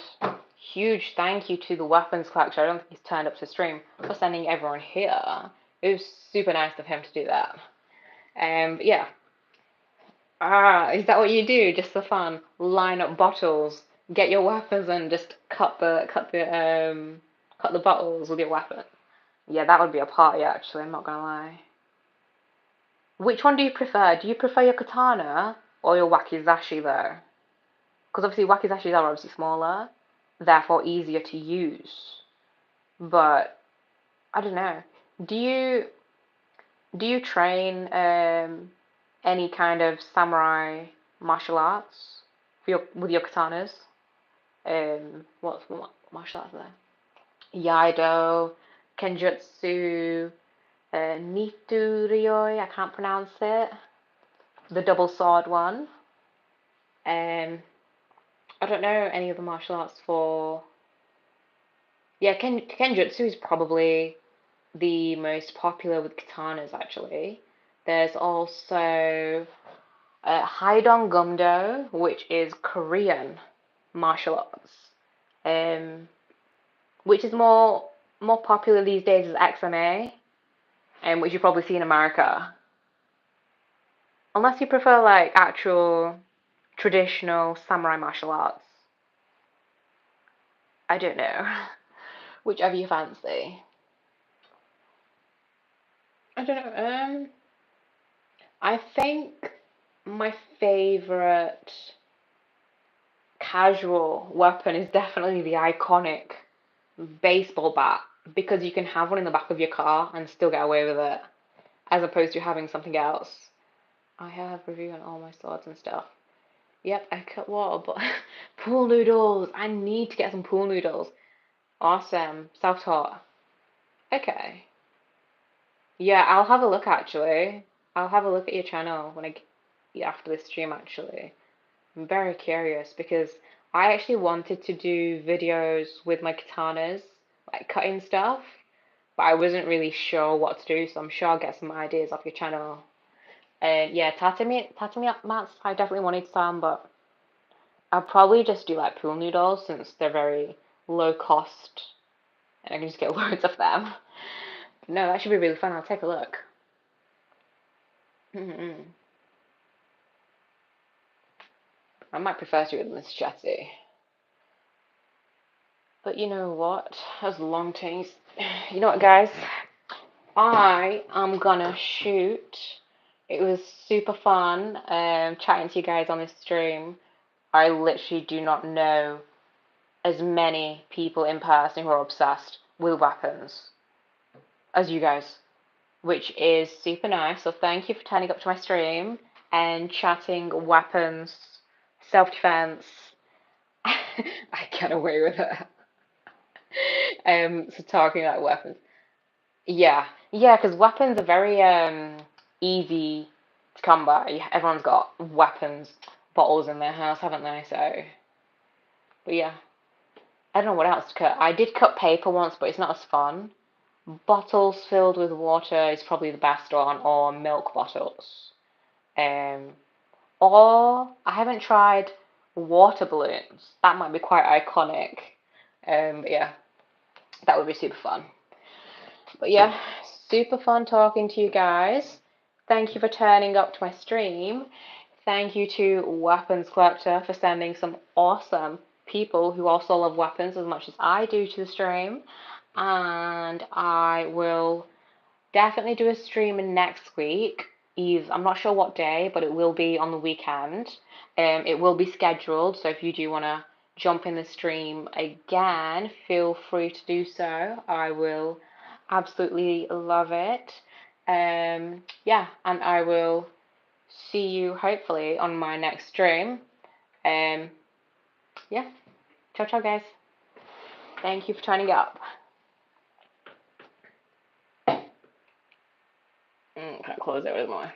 huge thank you to the weapons collector. I don't think he's turned up to stream for sending everyone here. It was super nice of him to do that. Yeah. Ah, is that what you do? Just for fun? Line up bottles, get your weapons, and just cut the bottles with your weapon. Yeah, that would be a party actually. I'm not gonna lie. Which one do you prefer? Do you prefer your katana or your wakizashi though? Because obviously wakizashis are obviously smaller, therefore easier to use. But I don't know. Do you do you train any kind of samurai martial arts with your katanas? What martial arts are there? Iaido, Kenjutsu, Nitu-ryoi, I can't pronounce it. The double sword one. Um, I don't know any other martial arts for. Yeah, Kenjutsu is probably the most popular with katanas actually. There's also Haidong Gumdo, which is Korean martial arts, um, which is more popular these days as XMA, which you probably see in America. Unless you prefer like actual traditional samurai martial arts. I don't know. Whichever you fancy. I don't know. I think my favorite casual weapon is definitely the iconic baseball bat because you can have one in the back of your car and still get away with it, as opposed to having something else. I have review on all my swords and stuff. Yep, I cut water, but pool noodles. I need to get some pool noodles. Awesome. Self-taught. Okay. Yeah, I'll have a look actually. I'll have a look at your channel when after this stream actually. I'm very curious because I actually wanted to do videos with my katanas, like cutting stuff, but I wasn't really sure what to do, so I'm sure I'll get some ideas off your channel. And yeah, tatami mats, I definitely wanted some, but I'll probably just do like pool noodles since they're very low cost and I can just get loads of them. No, that should be really fun. I'll take a look. I might prefer to with Miss Chatty. But you know what? That was a long taste. You know what, guys? I am gonna shoot. It was super fun chatting to you guys on this stream. I literally do not know as many people in person who are obsessed with weapons as you guys, which is super nice. So thank you for turning up to my stream and chatting weapons, self-defense. I get away with it. So talking about weapons. Yeah, yeah, because weapons are very easy to come by. Everyone's got weapons bottles in their house, haven't they? So, but yeah, I don't know what else to cut. I did cut paper once, but it's not as fun. Bottles filled with water is probably the best one, or milk bottles. Um, or I haven't tried water balloons. That might be quite iconic. But yeah, that would be super fun. But yeah, super fun talking to you guys. Thank you for turning up to my stream. Thank you to Weapons Collector for sending some awesome people who also love weapons as much as I do to the stream. And I will definitely do a stream next week. I'm not sure what day, but it will be on the weekend. It will be scheduled, so if you do want to jump in the stream again, feel free to do so. I will absolutely love it. Yeah, and I will see you hopefully on my next stream. Yeah, ciao, ciao, guys. Thank you for turning up. Can't close it with more.